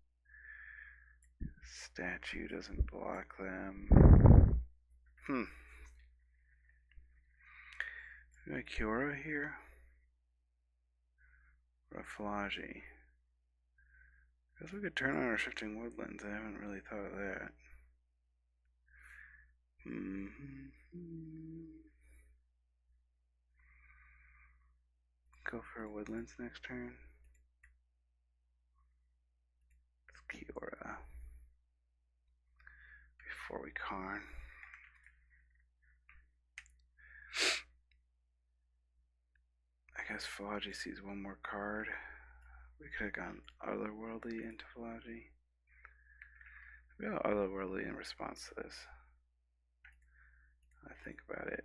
Statue doesn't block them. Got Kiora here. Rafflagi. Guess we could turn on our Shifting Woodlands. I haven't really thought of that. Go for Woodlands next turn. It's Kiora. Before we Karn. I guess Fallaji sees one more card. We could have gone Otherworldly into Fallaji. Maybe I'll Otherworldly in response to this. I think about it.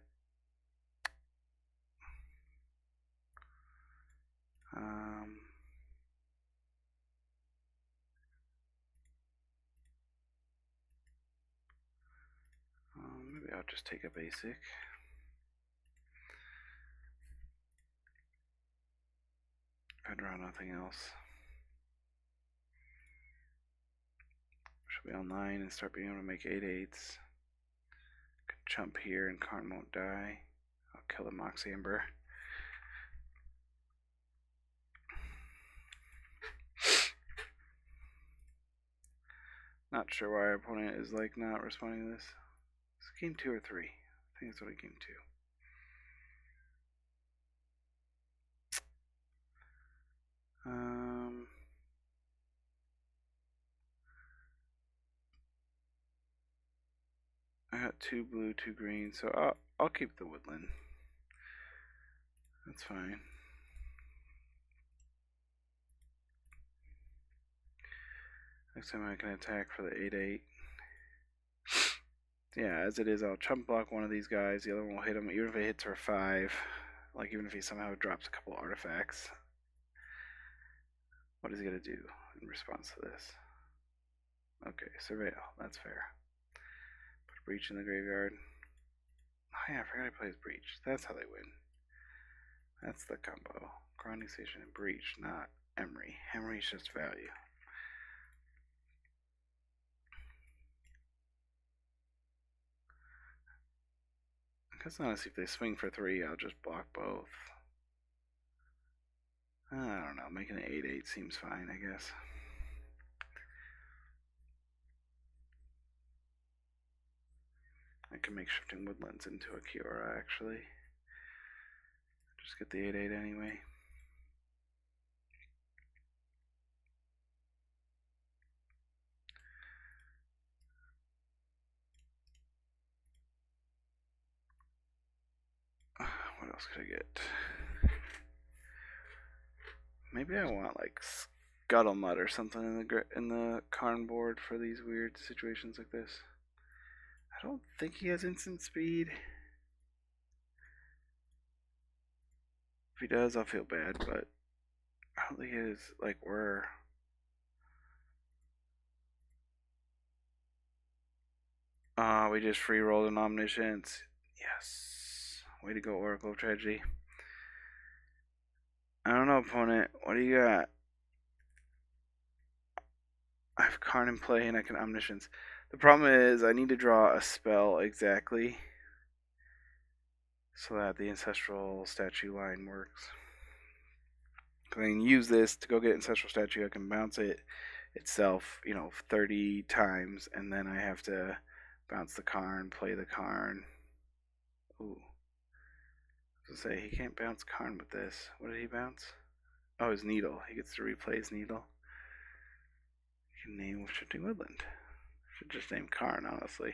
Maybe I'll just take a basic. I'd draw nothing else. Should be online and start being able to make 8/8s. Could jump here and Karn won't die. I'll kill the Mox Amber. Not sure why our opponent is like not responding to this. Is it game 2 or 3? I think it's only game 2. I got 2 blue, 2 green, so I'll keep the woodland. That's fine. Next time I can attack for the 8/8. Yeah, as it is, I'll chump block one of these guys. The other one will hit him, even if it hits for 5. Like, even if he somehow drops a couple artifacts. What is he going to do in response to this? Okay, Surveil. That's fair. Put Breach in the graveyard. Oh yeah, I forgot he plays Breach. That's how they win. That's the combo. Grinding Station and Breach, not Emery. Emery's just value. I guess honestly, if they swing for 3, I'll just block both. I don't know. Making an 8/8 seems fine, I guess. I can make Shifting Woodlands into a Kiora, actually. Just get the 8/8 anyway. What else could I get? Maybe I want like Scuttlemutt or something in the Karn board for these weird situations like this. I don't think he has instant speed. If he does, I'll feel bad, but I don't think it is like we're. We just free rolled an Omniscience. Yes. Way to go, Oracle of Tragedy. I don't know, opponent. What do you got? I have Karn in play and I can Omniscience. The problem is I need to draw a spell exactly so that the Ancestral Statue line works. I can use this to go get Ancestral Statue. I can bounce it itself, 30 times, and then I have to bounce the Karn, play the Karn. Ooh. I was gonna say, he can't bounce Karn with this. What did he bounce? Oh, his Needle. He gets to replay his Needle. He can name Shifting Woodland. Should just name Karn, honestly.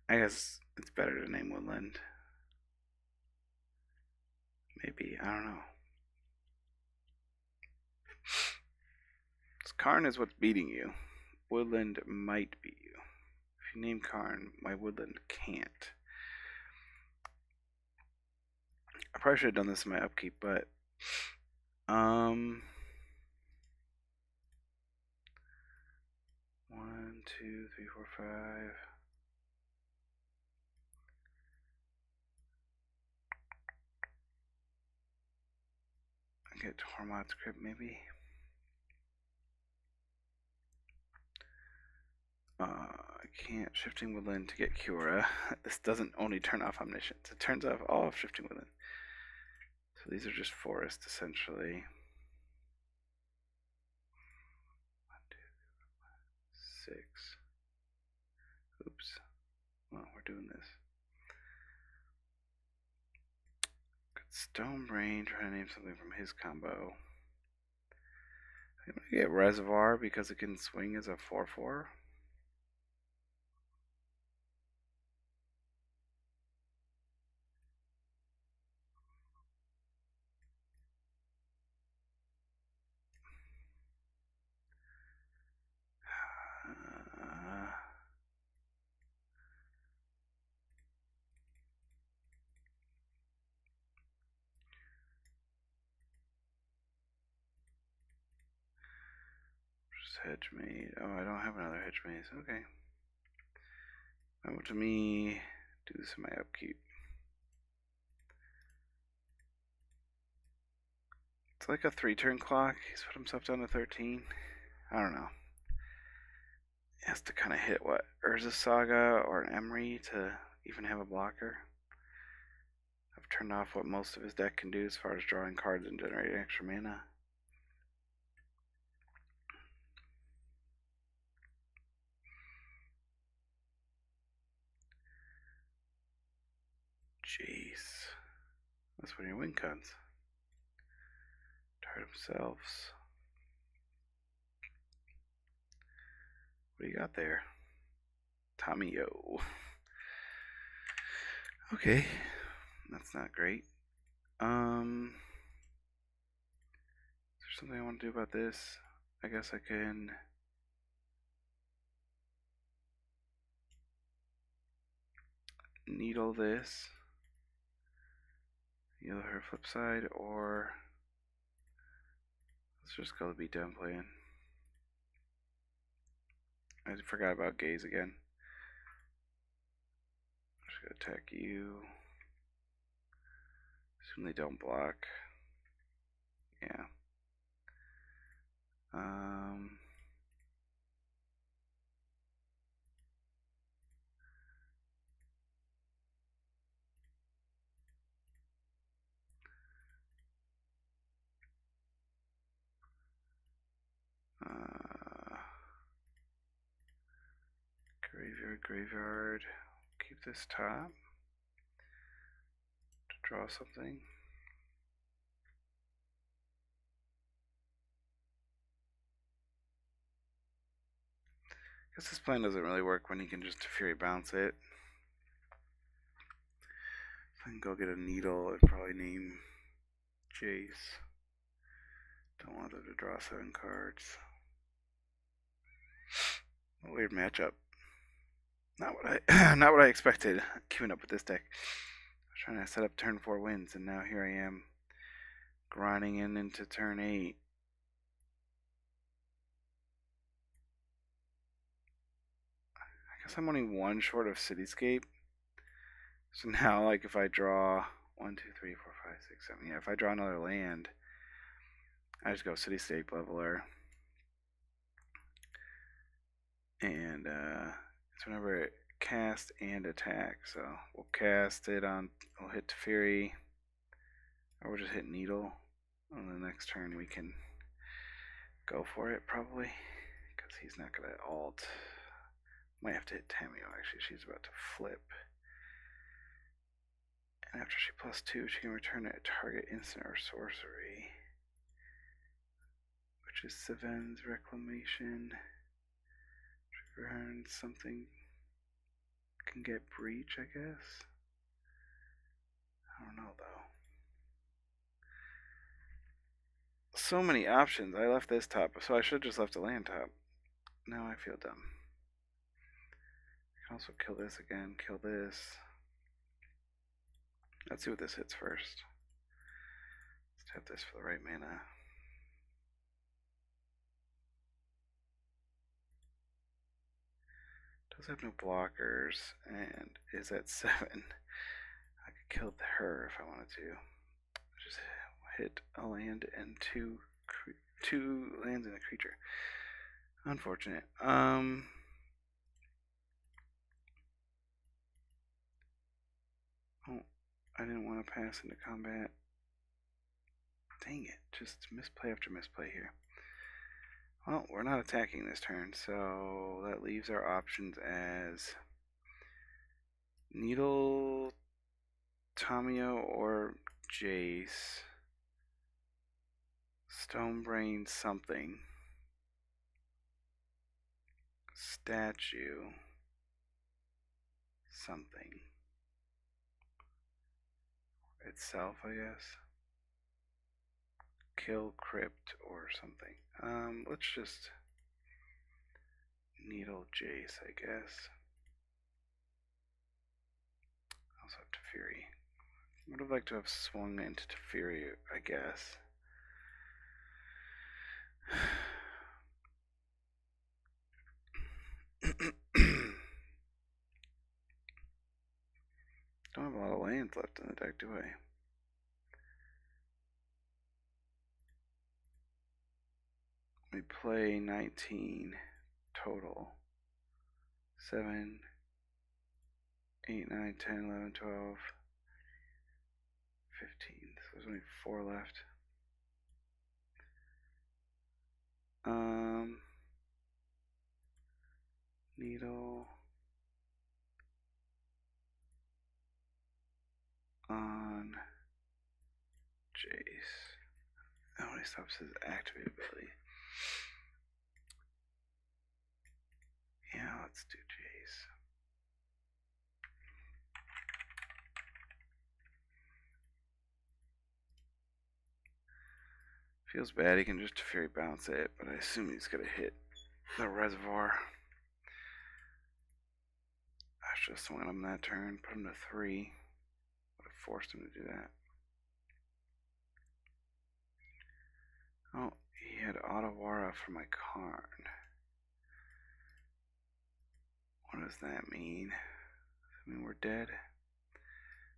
I guess it's better to name Woodland. Maybe, I don't know. Karn is what's beating you. Woodland might beat you. If you name Karn, my Woodland can't. I probably should have done this in my upkeep, but 1, 2, 3, 4, 5. I get Tormod's Crypt maybe. I can't Shifting Woodland to get Cura. This doesn't only turn off Omniscience. It turns off all of Shifting Woodland. So these are just forest essentially. 1, 2, 3, 4, 5, 6. Oops. Well, we're doing this. Stonebrain, trying to name something from his combo. I'm gonna get Reservoir because it can swing as a 4/4. Hedge Maze. Oh, I don't have another Hedge Maze. Okay. Now to me, do this in my upkeep. It's like a 3-turn clock. He's put himself down to 13. I don't know. He has to kind of hit what? Urza Saga or an Emery to even have a blocker. I've turned off what most of his deck can do as far as drawing cards and generating extra mana. Jeez. That's when your win comes. Tired themselves. What do you got there? Tommy-o. Okay. That's not great. Is there something I want to do about this? I guess I can needle this. Needle her flip side, or let's just go the beatdown plan. I forgot about gaze again. I'm just gonna attack you. Assume they don't block. Yeah. Graveyard. Keep this top to draw something. Guess this plan doesn't really work when he can just Fury bounce it. I can go get a needle and probably name Jace. Don't want them to draw 7 cards. A weird matchup. Not what I expected. Keeping up with this deck. I was trying to set up turn 4 wins, and now here I am, grinding into turn 8. I guess I'm only 1 short of Cityscape. So now, like, if I draw 1, 2, 3, 4, 5, 6, 7, yeah, if I draw another land, I just go Cityscape Leveler. And it's whenever it cast and attack. So we'll cast it on, we'll hit Teferi, or we'll just hit Needle. On the next turn we can go for it probably, because he's not going to alt. Might have to hit Tamio actually, she's about to flip. And after she +2, she can return a target instant or sorcery, which is Seven's Reclamation. Trigger something, can get Breach, I guess. I don't know though. So many options. I left this top, so I should have just left the land top. Now I feel dumb. I can also kill this again, kill this. Let's see what this hits first. Let's tap this for the right mana. Does have no blockers and is at 7. I could kill her if I wanted to. Just hit a land and two lands and a creature. Unfortunate. Oh, I didn't want to pass into combat. Dang it, just misplay after misplay here. Well, we're not attacking this turn, so that leaves our options as Needle, Tamio, or Jace. Stonebrain something. Statue. Something. Itself, I guess. Kill Crypt or something. Let's just Needle Jace, I guess. Also have Teferi. Would have liked to have swung into Teferi, I guess. Don't have a lot of lands left in the deck, do I? We play 19 total. 7, 8, 9, 10, 11, 12, 15. So there's only 4 left. Needle on Jace. That only stops his activate ability. Yeah, let's do Jace. Feels bad, he can just Teferi bounce it, but I assume he's gonna hit the reservoir. I should have swung him that turn, put him to 3. Would have forced him to do that. Oh, he had Otawara for my Karn. What does that mean? Does that mean we're dead?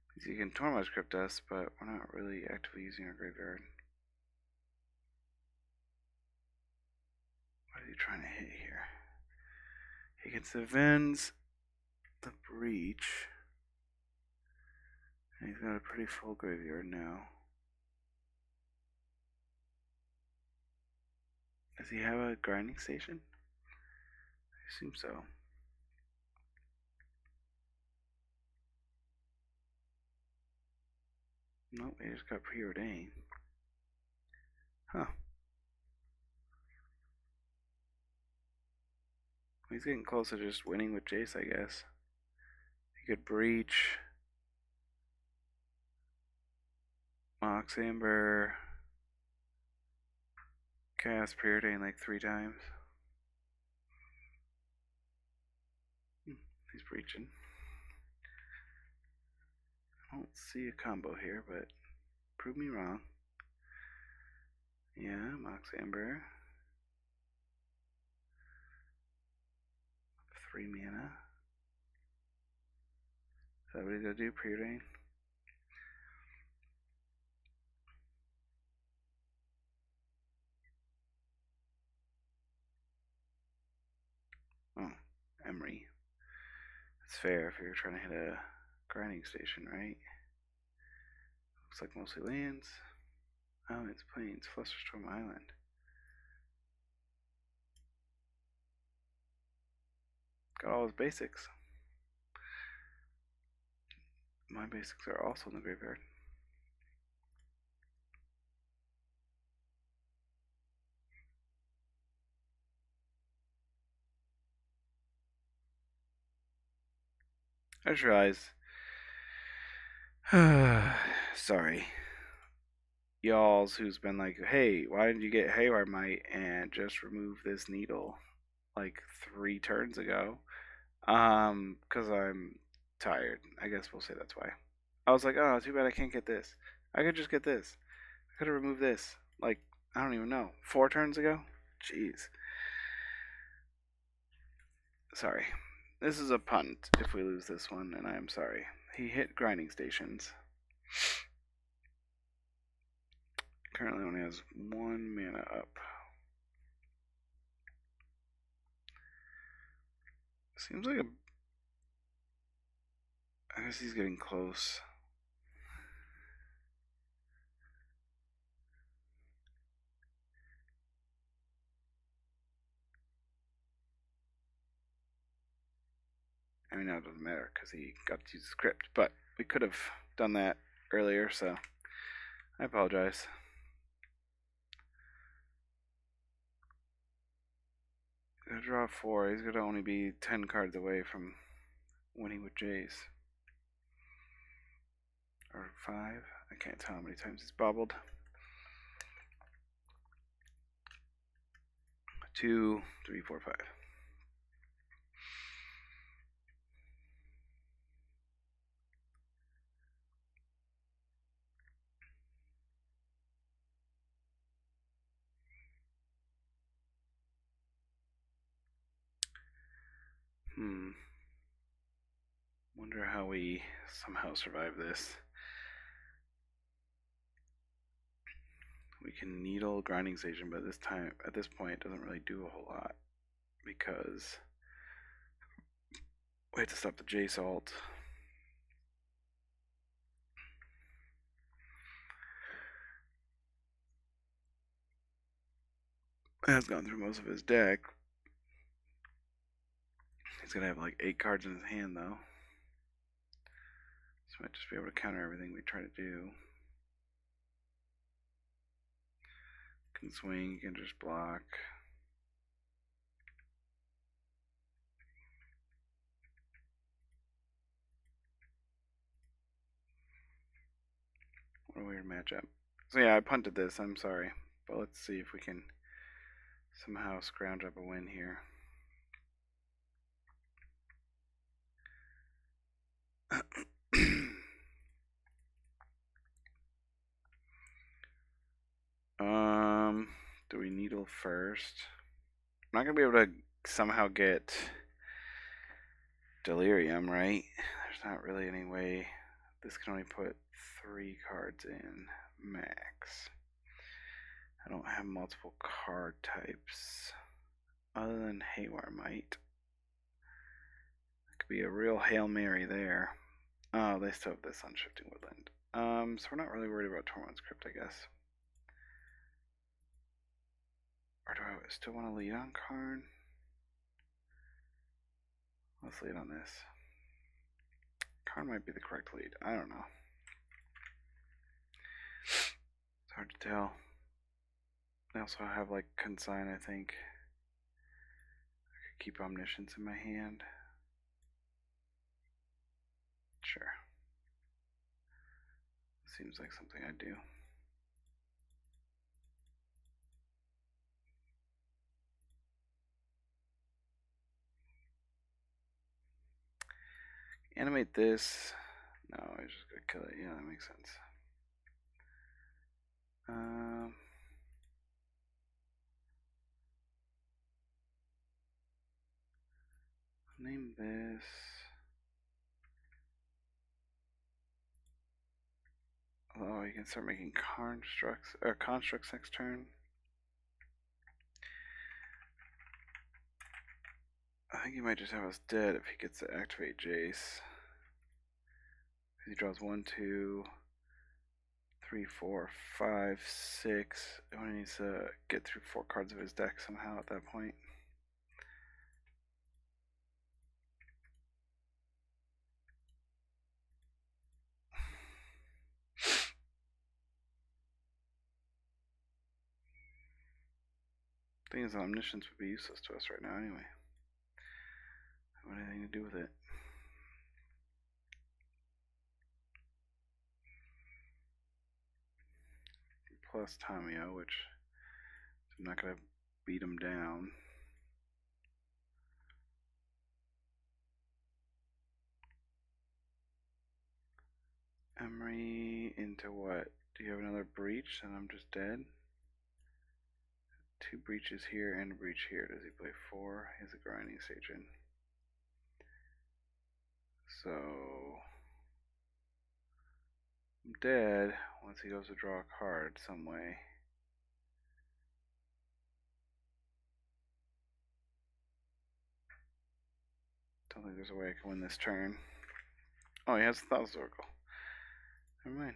Because you can Tormod's Crypt us, but we're not really actively using our graveyard. What is he trying to hit here? He gets avenge the breach. And he's got a pretty full graveyard now. Does he have a grinding station? I assume so. Nope, he just got preordained. Huh. He's getting close to just winning with Jace, I guess. He could breach. Mox Amber. Cast preordain like 3 times. He's breaching. I don't see a combo here, but prove me wrong. Yeah, Mox Amber. 3 mana. Is that what he's gonna do? Preordain? Oh, Emery. It's fair if you're trying to hit a grinding station, right? Looks like mostly lands. Oh, it's plains. Flusterstorm Island. Got all his basics. My basics are also in the graveyard. I just realized. Sorry. Y'all's who's been like, hey, why did you get Haywire Might and just remove this needle like 3 turns ago? Because I'm tired. I guess we'll say that's why. I was like, oh, too bad I can't get this. I could just get this. I could have removed this. Like, I don't even know. 4 turns ago? Jeez. Sorry. This is a punt if we lose this one, and I am sorry. He hit grinding stations. Currently only has 1 mana up. Seems like a... I guess he's getting close. I mean, now it doesn't matter because he got to use the script, but we could have done that earlier, so I apologize. Gonna draw 4. He's gonna only be 10 cards away from winning with Jace. Or 5. I can't tell how many times he's bobbled. 2, 3, 4, 5. Wonder how we somehow survive this. We can needle grinding station, but at this point, it doesn't really do a whole lot because we have to stop the Jace ult. Has gone through most of his deck. He's gonna have like 8 cards in his hand though. So might just be able to counter everything we try to do. Can swing, you can just block. What a weird matchup. So yeah, I punted this, I'm sorry. But let's see if we can somehow scrounge up a win here. Do we needle first? I'm not gonna be able to somehow get Delirium, right? There's not really any way. This can only put 3 cards in max. I don't have multiple card types other than Haywire Might. It could be a real Hail Mary there. Oh, they still have this on Shifting Woodland. So we're not really worried about Tormund's Crypt, I guess. Or do I still want to lead on Karn? Let's lead on this. Karn might be the correct lead. I don't know. It's hard to tell. I also have like Consign, I think. I could keep Omniscience in my hand. Sure. Seems like something I'd do. Animate this. No, I just gotta kill it. Yeah, that makes sense. Name this. Oh, you can start making constructs next turn. think he might just have us dead if he gets to activate Jace. He draws 1, 2, 3, 4, 5, 6. And he needs to get through 4 cards of his deck somehow at that point. Thing is, Omniscience would be useless to us right now anyway. I don't have anything to do with it. Plus Tamio, which I'm not going to beat him down. Emery into what? Do you have another breach? And I'm just dead? 2 breaches here and a breach here. Does he play 4? He has a grinding station. So I'm dead once he goes to draw a card some way. Don't think there's a way I can win this turn. Oh, he has a Thousand Oracle. Never mind.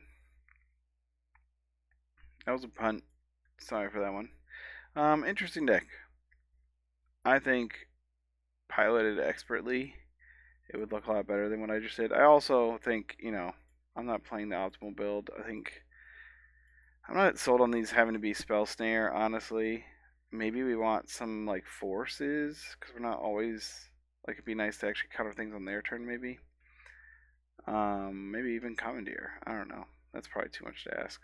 That was a punt. Sorry for that one. Interesting deck. I think piloted expertly, it would look a lot better than what I just did. I also think, you know, I'm not playing the optimal build. I think I'm not sold on these having to be Spell Snare, honestly. Maybe we want some, like, forces, because we're not always, like, it'd be nice to actually counter things on their turn, maybe. Maybe even Commandeer. I don't know. That's probably too much to ask.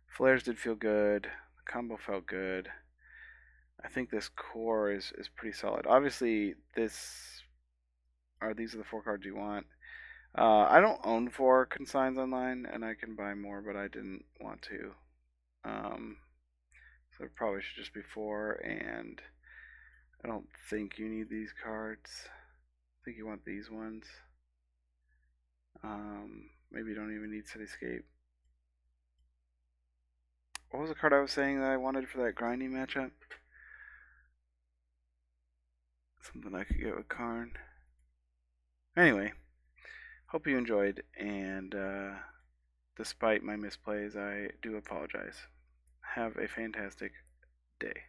Flares did feel good. The combo felt good. I think this core is pretty solid. Obviously, these are the 4 cards you want. I don't own 4 consigns online, and I can buy more, but I didn't want to. So it probably should just be 4, and I don't think you need these cards. I think you want these ones. Maybe you don't even need Cityscape. What was the card I was saying that I wanted for that grinding matchup? Something I could get with Karn. Anyway, hope you enjoyed, and despite my misplays, I do apologize. Have a fantastic day.